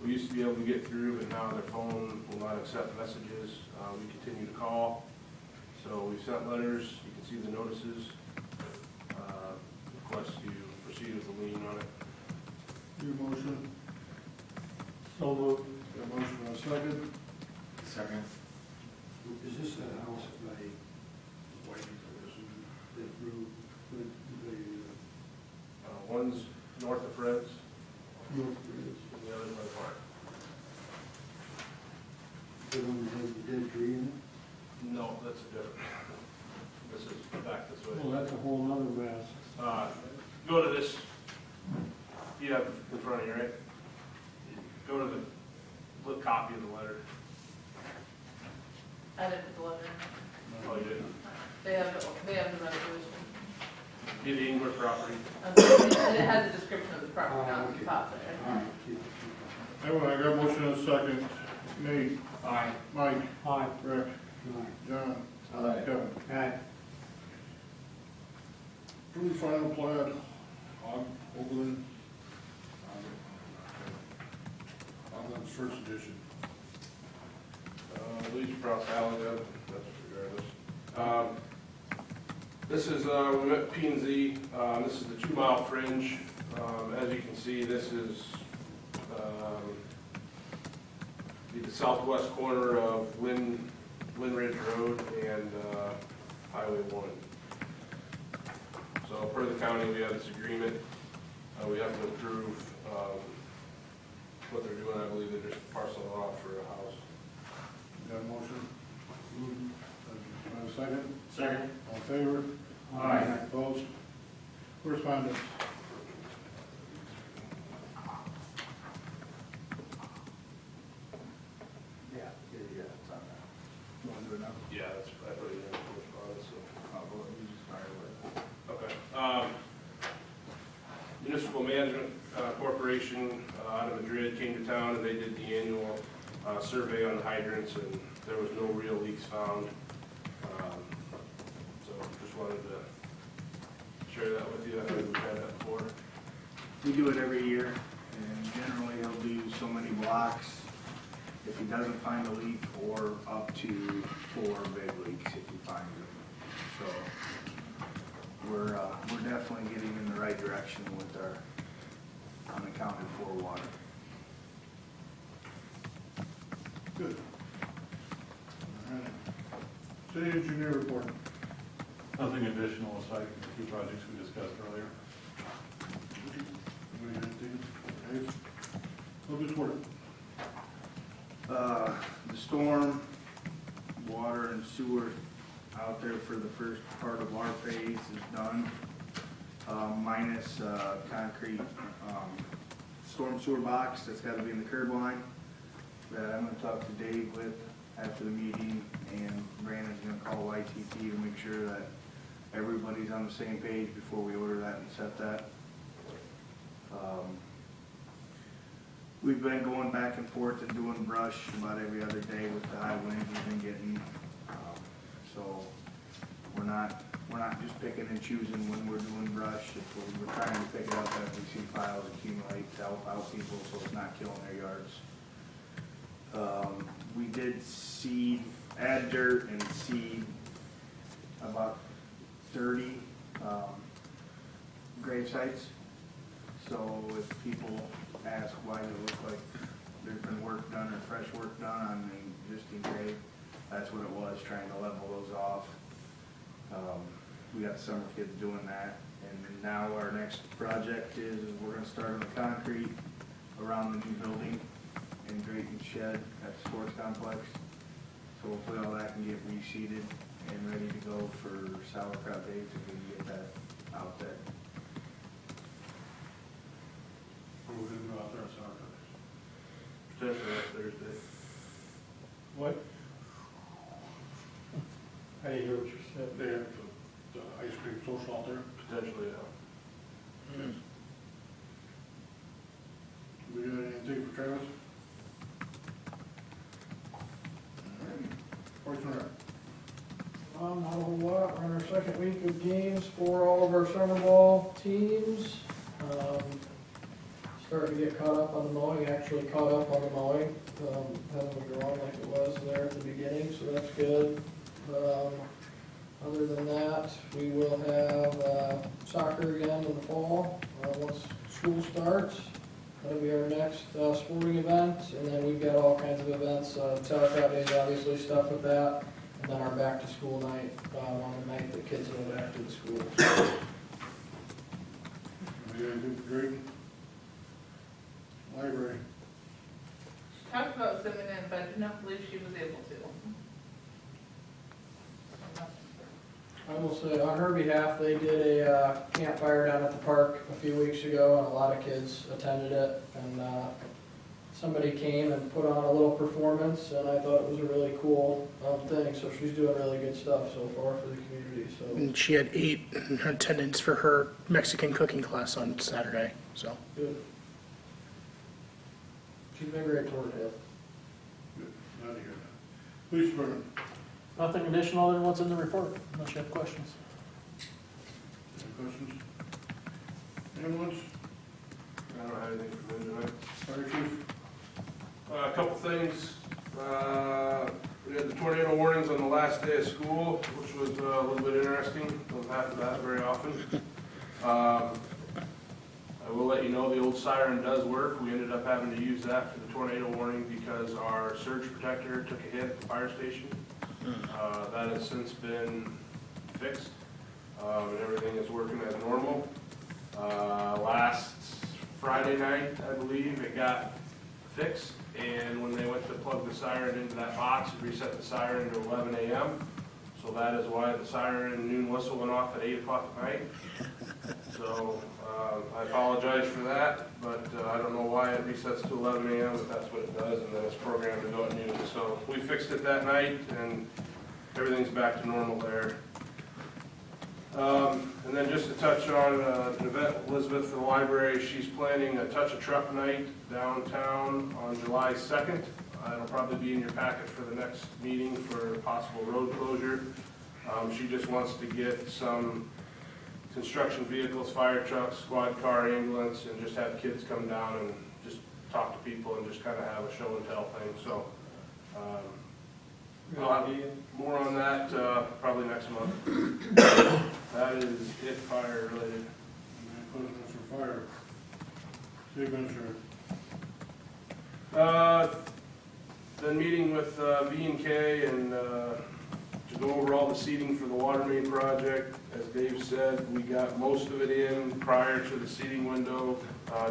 We used to be able to get through, but now their phone will not accept messages. We continue to call. So we've sent letters, you can see the notices. Request to proceed with the lien on it. Your motion? So moved. Got a motion and a second? Second. Is this a house by Waiting for this. that roof, the One's north of Fred's, North Ridge? and the other's by the park. The one that has the dead tree in it? No, that's a different. This is back this way. Well, that's a whole nother mess. Go to this, you have in front of you, right? Go to the copy of the letter. I didn't put the letter Oh, you didn't? in. They have the resolution. Be the Ingler property. It has a description of the property on the top there. All right. Anyway, I got a motion and a second. Nate? Aye. Mike? Aye. Rick? Aye. John? Aye. Kevin? Aye. Approve final plat, Overland, Ogden's first edition. Leach Cross Alley, that's regardless. This is, we met P and Z, this is the 2 mile fringe. As you can see, this is, be the southwest corner of Lynn Ridge Road and, Highway 1. So per the county, we have this agreement, we have to approve, what they're doing. I believe they're just parceling it off for a house. Got a motion? A second? Second. All in favor? Aye. Opposed? Correspondence? Yeah, it's on that. You want to do it now? Yeah, that's, I put it in correspondence, so. I'll go, you just fire away. Okay. Municipal Management Corporation out of Madrid came to town and they did the annual survey on the hydrants, and there was no real leaks found. So just wanted to share that with you. I think we've had that before. We do it every year, and generally he'll do so many blocks if he doesn't find a leak, or up to 4 big leaks if he finds them. So we're definitely getting in the right direction with our unaccounted for water. City engineer report. Nothing additional aside from the two projects we discussed earlier. Lucas Work. The storm, water and sewer out there for the first part of our phase is done, minus concrete storm sewer box that's gotta be in the curb line. That I'm gonna talk to Dave with after the meeting, and Brandon's gonna call YTT to make sure that everybody's on the same page before we order that and set that. We've been going back and forth and doing brush about every other day with the high winds we've been getting. So we're not just picking and choosing when we're doing brush. If we're trying to pick it up as we see piles accumulate to help out people so it's not killing their yards. We did add dirt and seed about 30 grave sites. So if people ask why they look like there's been work done or fresh work done on the existing grave, that's what it was, trying to level those off. We got summer kids doing that, and now our next project is we're gonna start on the concrete around the new building in Drayton Shed at the sports complex. So hopefully all that can get reseeded and ready to go for sauerkraut days if we can get that out there. We're gonna go out there on Saturday. Potentially next Thursday. What? I didn't hear what you said. They have the ice cream social out there. Potentially, yeah. We got anything for Travis? Fortunate. Not a whole lot. We're in our second week of games for all of our summer ball teams. Starting to get caught up on the mowing, actually caught up on the mowing. Hasn't been growing like it was there at the beginning, so that's good. Other than that, we will have soccer again in the fall, once school starts. That'll be our next sporting event, and then we've got all kinds of events. Sauerkraut Days, obviously, stuff with that. And then our back-to-school night, on the night that kids go back to the school. We got anything for Drayton? Library. She talked about sending in, but I do not believe she was able to. I will say, on her behalf, they did a campfire down at the park a few weeks ago, and a lot of kids attended it. And somebody came and put on a little performance, and I thought it was a really cool thing. So she's doing really good stuff so far for the community. So. And she had 8 in her attendance for her Mexican cooking class on Saturday, so. Good. She's been great to work with. Good. Glad to hear that. Police department. Nothing additional than what's in the report, unless you have questions. Any questions? Ambulance? I don't have anything for me tonight. Fire chief? A couple things. We had the tornado warnings on the last day of school, which was a little bit interesting. Doesn't happen that very often. I will let you know the old siren does work. We ended up having to use that for the tornado warning because our surge protector took a hit at the fire station. That has since been fixed, and everything is working as normal. Last Friday night, I believe, it got fixed, and when they went to plug the siren into that box, it reset the siren to 11 a.m. So that is why the siren noon whistle went off at 8 o'clock at night. So I apologize for that, but I don't know why it resets to 11 a.m., but that's what it does, and then it's programmed to go at noon. So we fixed it that night, and everything's back to normal there. And then just to touch on an event Elizabeth for the library, she's planning a Touch a Truck night downtown on July 2nd. It'll probably be in your packet for the next meeting for possible road closure. She just wants to get some construction vehicles, fire trucks, squad car, ambulance, and just have kids come down and just talk to people and just kind of have a show and tell thing. So I'll have more on that probably next month. That is it fire related. Any questions for fire? City administrator? Been meeting with V&K and To go over all the seeding for the water main project, as Dave said, we got most of it in prior to the seeding window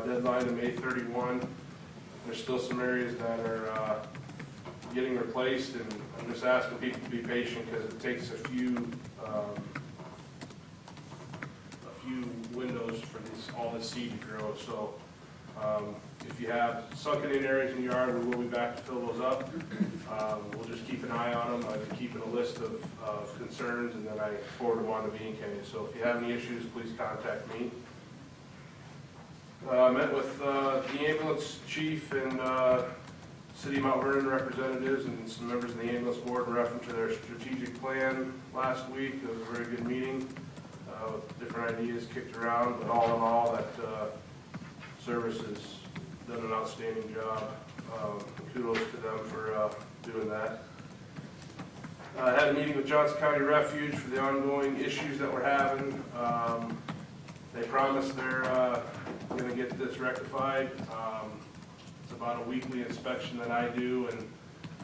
deadline of May 31. There's still some areas that are getting replaced, and I'm just asking people to be patient because it takes a few windows for all this seed to grow. So if you have sunken in areas in your yard, we will be back to fill those up. We'll just keep an eye on them. I've been keeping a list of concerns, and then I forward them on to B&K. So if you have any issues, please contact me. I met with the ambulance chief and City of Mount Vernon representatives and some members of the ambulance board in reference to their strategic plan last week. It was a very good meeting with different ideas kicked around, but all in all, that service has done an outstanding job. Kudos to them for doing that. I had a meeting with Johnson County Refuge for the ongoing issues that we're having. They promised they're going to get this rectified. It's about a weekly inspection that I do, and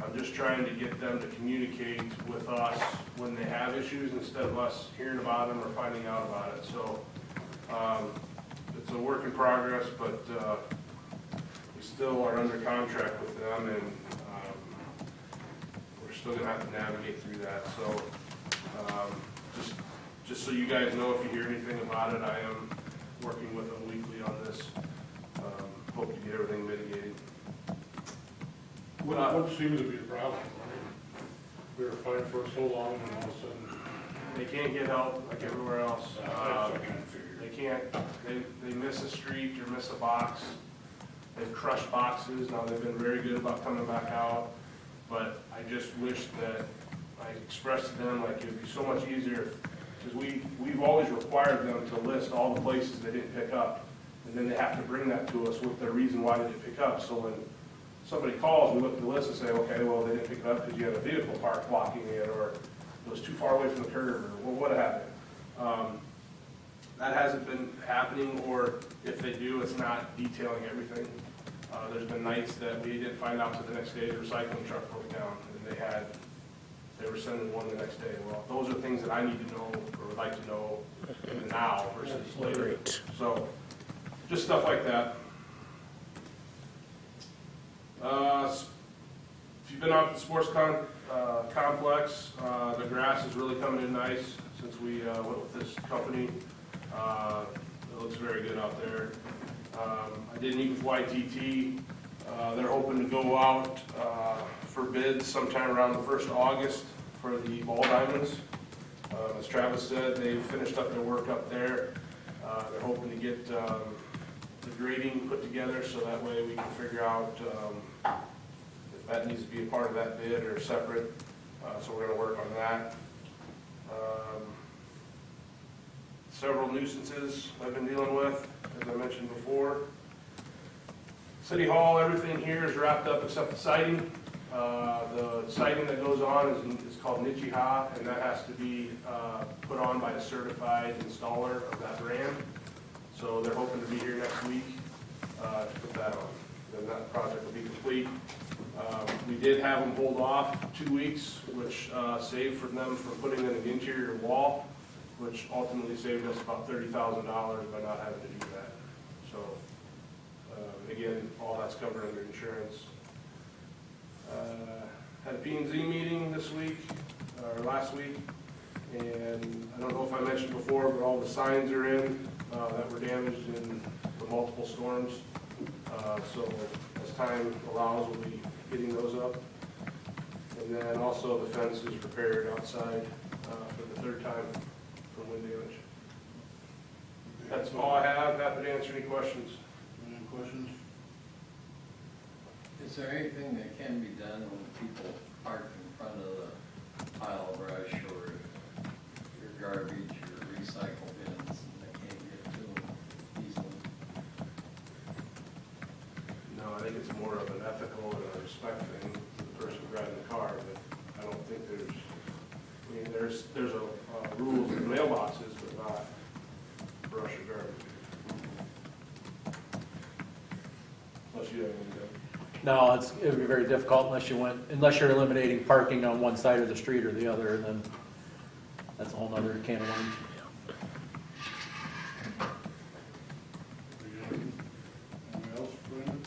I'm just trying to get them to communicate with us when they have issues instead of us hearing about them or finding out about it. So it's a work in progress, but we still are under contract with them, and we're still going to have to navigate through that. So just so you guys know, if you hear anything about it, I am working with them weekly on this. Hope to get everything mitigated. What seems to be the problem? I mean, we were fighting for so long, and all of a sudden they can't get help like everywhere else. They can't. They miss a street or miss a box. They've crushed boxes. Now they've been very good about coming back out, but I just wish that I expressed to them like it'd be so much easier, because we've always required them to list all the places they didn't pick up, and then they have to bring that to us with their reason why they didn't pick up. So when somebody calls, we look at the list and say, okay, well, they didn't pick it up because you had a vehicle parked blocking it, or it was too far away from the curb, or what have you. That hasn't been happening, or if they do, it's not detailing everything. There's been nights that we didn't find out until the next day the recycling truck broke down, and they were sending one the next day. Well, those are things that I need to know, or would like to know now versus later. So, just stuff like that. If you've been out to the sports complex, the grass is really coming in nice since we went with this company. It looks very good out there. I did meet with YTT. They're hoping to go out for bids sometime around the 1st of August for the ball diamonds. As Travis said, they finished up their work up there. They're hoping to get the grading put together so that way we can figure out if that needs to be a part of that bid or separate. So we're going to work on that. Several nuisances I've been dealing with, as I mentioned before. City Hall, everything here is wrapped up except the siding. The siding that goes on is called Nichiha, and that has to be put on by a certified installer of that brand. So they're hoping to be here next week to put that on. Then that project will be complete. We did have them hold off 2 weeks, which saved from them from putting in an interior wall, which ultimately saved us about $30,000 by not having to do that. So again, all that's covered under insurance. Had a P&Z meeting this week, or last week, and I don't know if I mentioned before, but all the signs are in that were damaged in the multiple storms. So as time allows, we'll be getting those up. And then also the fence is repaired outside for the 3rd time from wind damage. That's all I have. Happy to answer any questions. Any questions? Is there anything that can be done when people park in front of the pile of brush or your garbage or recycle bins and they can't get to them easily? No, I think it's more of an ethical and a respect thing to the person driving the car, but I don't think there's a rules in mailboxes, but not brush or garbage. Unless you have anything. No, it would be very difficult unless you're eliminating parking on one side of the street or the other, and then that's a whole nother can of worms. Anyone else, Brandon?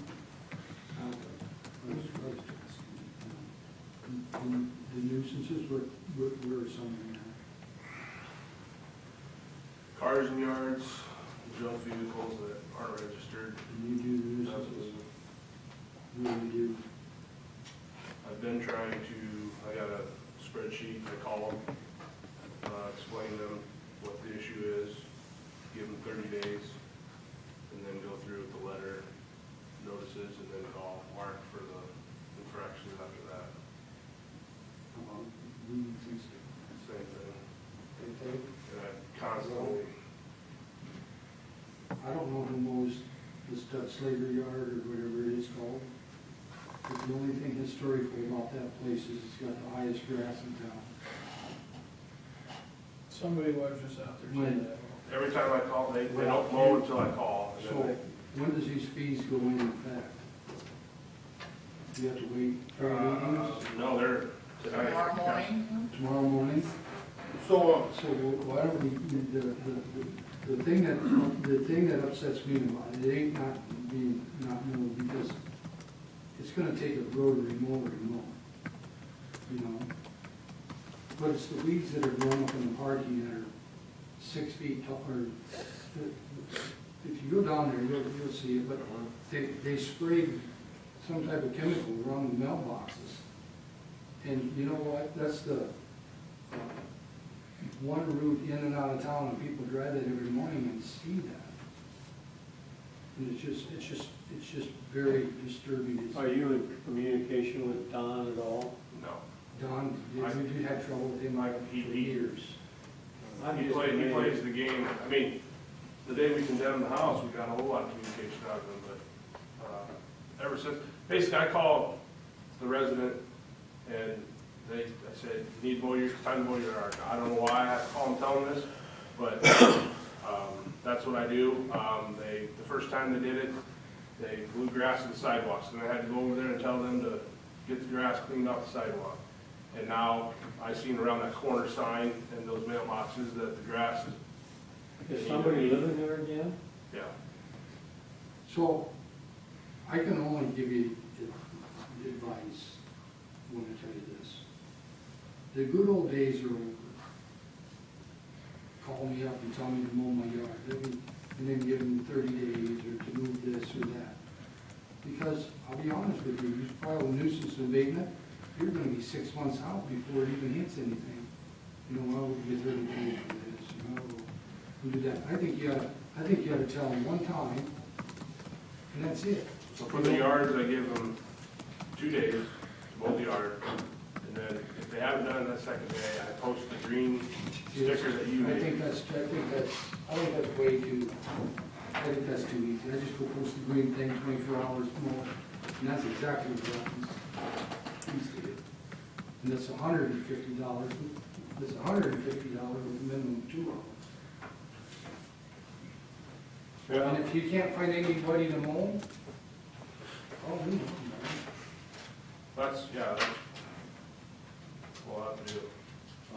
The nuisances, where are some of them Cars and yards, junk vehicles that aren't registered. at? And you do the nuisances? What do you do? I've been trying to, I got a spreadsheet, I call them, explain to them what the issue is, give them 30 days, and then go through with the letter, notices, and then call Mark for the infractions after that. Leaving things to Same thing. take? And I constantly, I don't know who mows the Slater Yard or whatever it is called. But the only thing historical about that place is it's got the highest grass in town. Somebody was just out there saying that. every time I call, they don't mow until I call. And then So, when does these fees go into effect? Do you have to wait 3 meetings? No, they're tonight. Tomorrow morning. Tomorrow morning? So, So why don't we, the thing that upsets me about it, it ain't not being not mowed, because it's gonna take a rotary mower to mow, you know? But it's the weeds that are growing up in the parking that are 6 feet tall, or, if you go down there, you'll see it, but they sprayed some type of chemical around the mailboxes. And you know what, that's the one route in and out of town, and people drive that every morning and see that. And it's just very disturbing. Are you in communication with Don at all? No. Don, you had trouble with him like for years. He plays the game. I mean, the day we condemned the house, we got a whole lot of communication out of him, but ever since, basically I called the resident and I said, you need more, time to mow your yard. I don't know why I have to call and tell them this, but that's what I do. The first time they did it, they blew grass to the sidewalks, and I had to go over there and tell them to get the grass cleaned off the sidewalk. And now I seen around that corner sign and those mailboxes that the grass is. Is somebody living there again? Yeah. So, I can only give you advice when I tell you this. The good old days are over. Call me up and tell me to mow my yard, and then give them 30 days or to move this or that. Because, I'll be honest with you, you file a nuisance abatement, you're gonna be 6 months out before it even hits anything. You know, well, we'll get 30 days for this, you know, we'll do that. I think you ought to tell them one time, and that's it. So for the yards, I give them 2 days to mow the yard, and then if they haven't done it that second day, I post the green sticker that you I made. think that's way too, I think that's too easy. I just go post the green thing, 24 hours more, and that's exactly what happens. And that's $150, that's $150 with a minimum of 2 hours. Yeah. And if you can't find anybody to mow, call me. That's we'll have to do.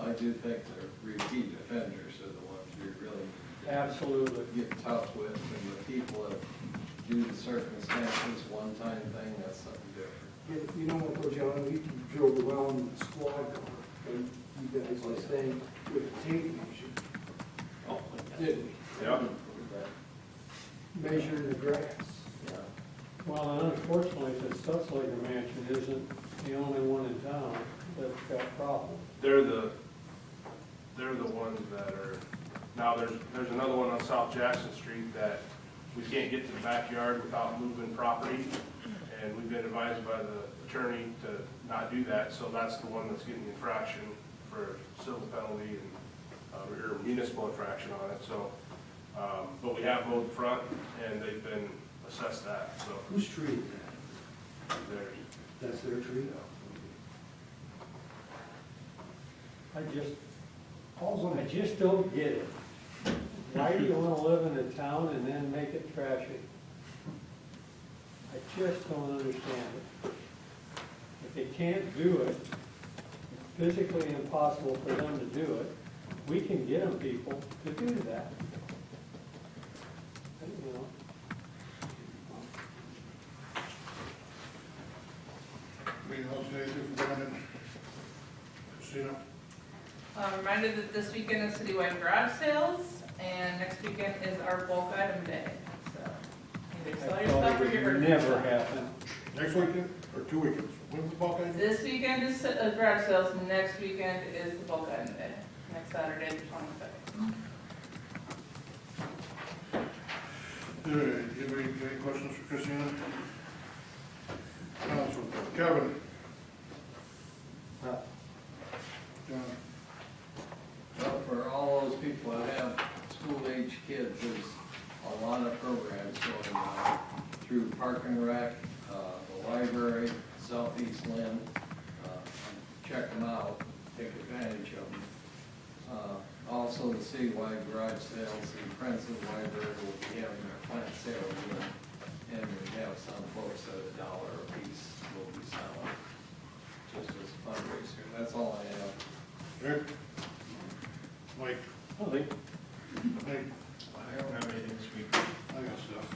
I do think the repeat offenders are the ones we really need to Absolutely. get tough with, and the people that do the circumstances, one-time thing, that's something different. You know what, though, John, we drove around in the squad car, and you guys were staying with the tape measure. Oh, Didn't we? yeah. Measuring the grass. Well, and unfortunately, the Stutzlager Mansion isn't the only one in town that's got problems. They're the ones that are, now there's another one on South Jackson Street that we can't get to the backyard without moving property, and we've been advised by the attorney to not do that, so that's the one that's getting the infraction for civil penalty and, or municipal infraction on it, so, but we have mowed the front, and they've been assessed that, so. Whose tree is that? There's, That's their tree? I just don't get it. Why do you want to live in a town and then make it trashy? I just don't understand it. If they can't do it, it's physically impossible for them to do it, we can get them people to do that. You know, Anything else, anything from Brandon? Christina? Reminded that this weekend is citywide garage sales, and next weekend is our bulk item day, so either sell your stuff or it you're would hurting. never happen. Next weekend or 2 weekends? When's the bulk item? This weekend is garage sales, next weekend is the bulk item day, next Saturday, the 25th. Do you have any questions for Christina? Kevin? John? Well, for all those people that have school-age kids, there's a lot of programs going on through Park and Rec, the library, Southeast Lynn. Check them out, take advantage of them. Also, the citywide garage sales, the Friends of the Library will be having their plant sale again, and we have some folks at $1 a piece will be selling, just as a fundraiser. That's all I have. Rick? Mike? Nothing. Mike? I don't have anything this week. I got stuff.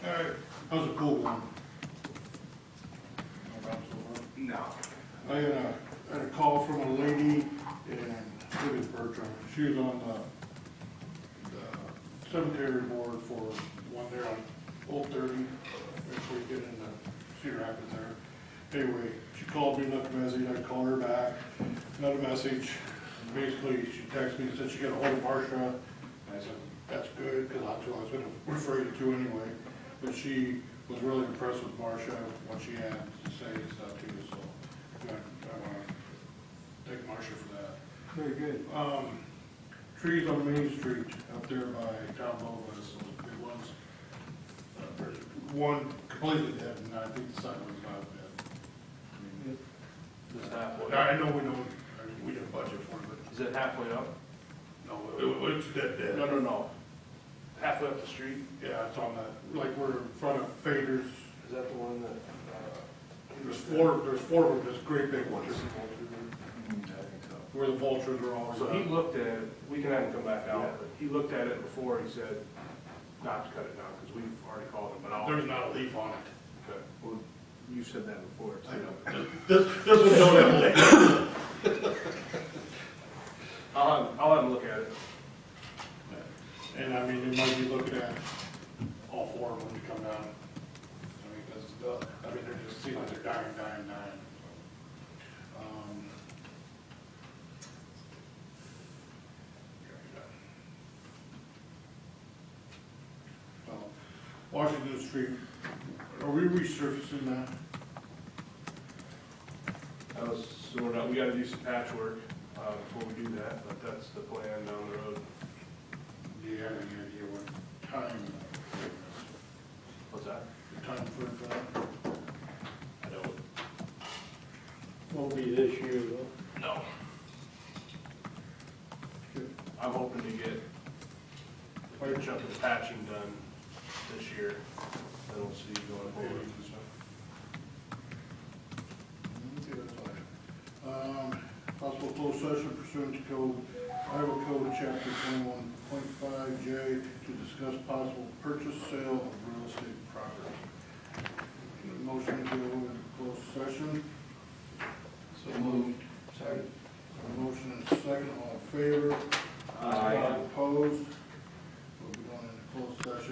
All right, how's the pool going? No. I had a call from a lady in Bertram. She was on the cemetery board for one there on Old 30, actually getting into Cedar Rapids there. Anyway, she called me, left a message, I called her back, got a message. Basically, she texted me and said she got a hold of Marcia. And I said, that's good, because that's who I was going to refer you to anyway. But she was really impressed with Marcia, what she had to say and stuff too, so I want to thank Marcia for that. Very good. Trees on Main Street up there by Town Bovis, those big ones. There's one completely dead, and I think the second one's not dead. I mean, It's halfway. I know we didn't budget for it, Is it halfway up? but no, it's dead. No. Halfway up the street? Yeah, it's on that, like we're in front of Faders. Is that the one that? There's four of them, there's great big ones. Where the vultures are all. So he looked at it, we can have him come back out, but he looked at it before, he said not to cut it down, because we've already called him, but I'll. There's not a leaf on it. Okay, well, you said that before. I know. This one don't have a leaf. I'll have him look at it. And I mean, they might be looking at all four of them when you come down. I mean, they're just seem like they're dying. Washington Street, are we resurfacing that? So we gotta do some patchwork, before we do that, but that's the plan down the road. Do you have any idea what time? What's that? The time for that? I don't. Won't be this year though. No. I'm hoping to get a good chunk of the patching done this year, then we'll see going forward and stuff. Possible closed session pursuant to code, Iowa Code, Chapter 21.5J, to discuss possible purchase, sale of real estate property. Motion to go into closed session. So moved. Second. Motion and second, all in favor? Aye.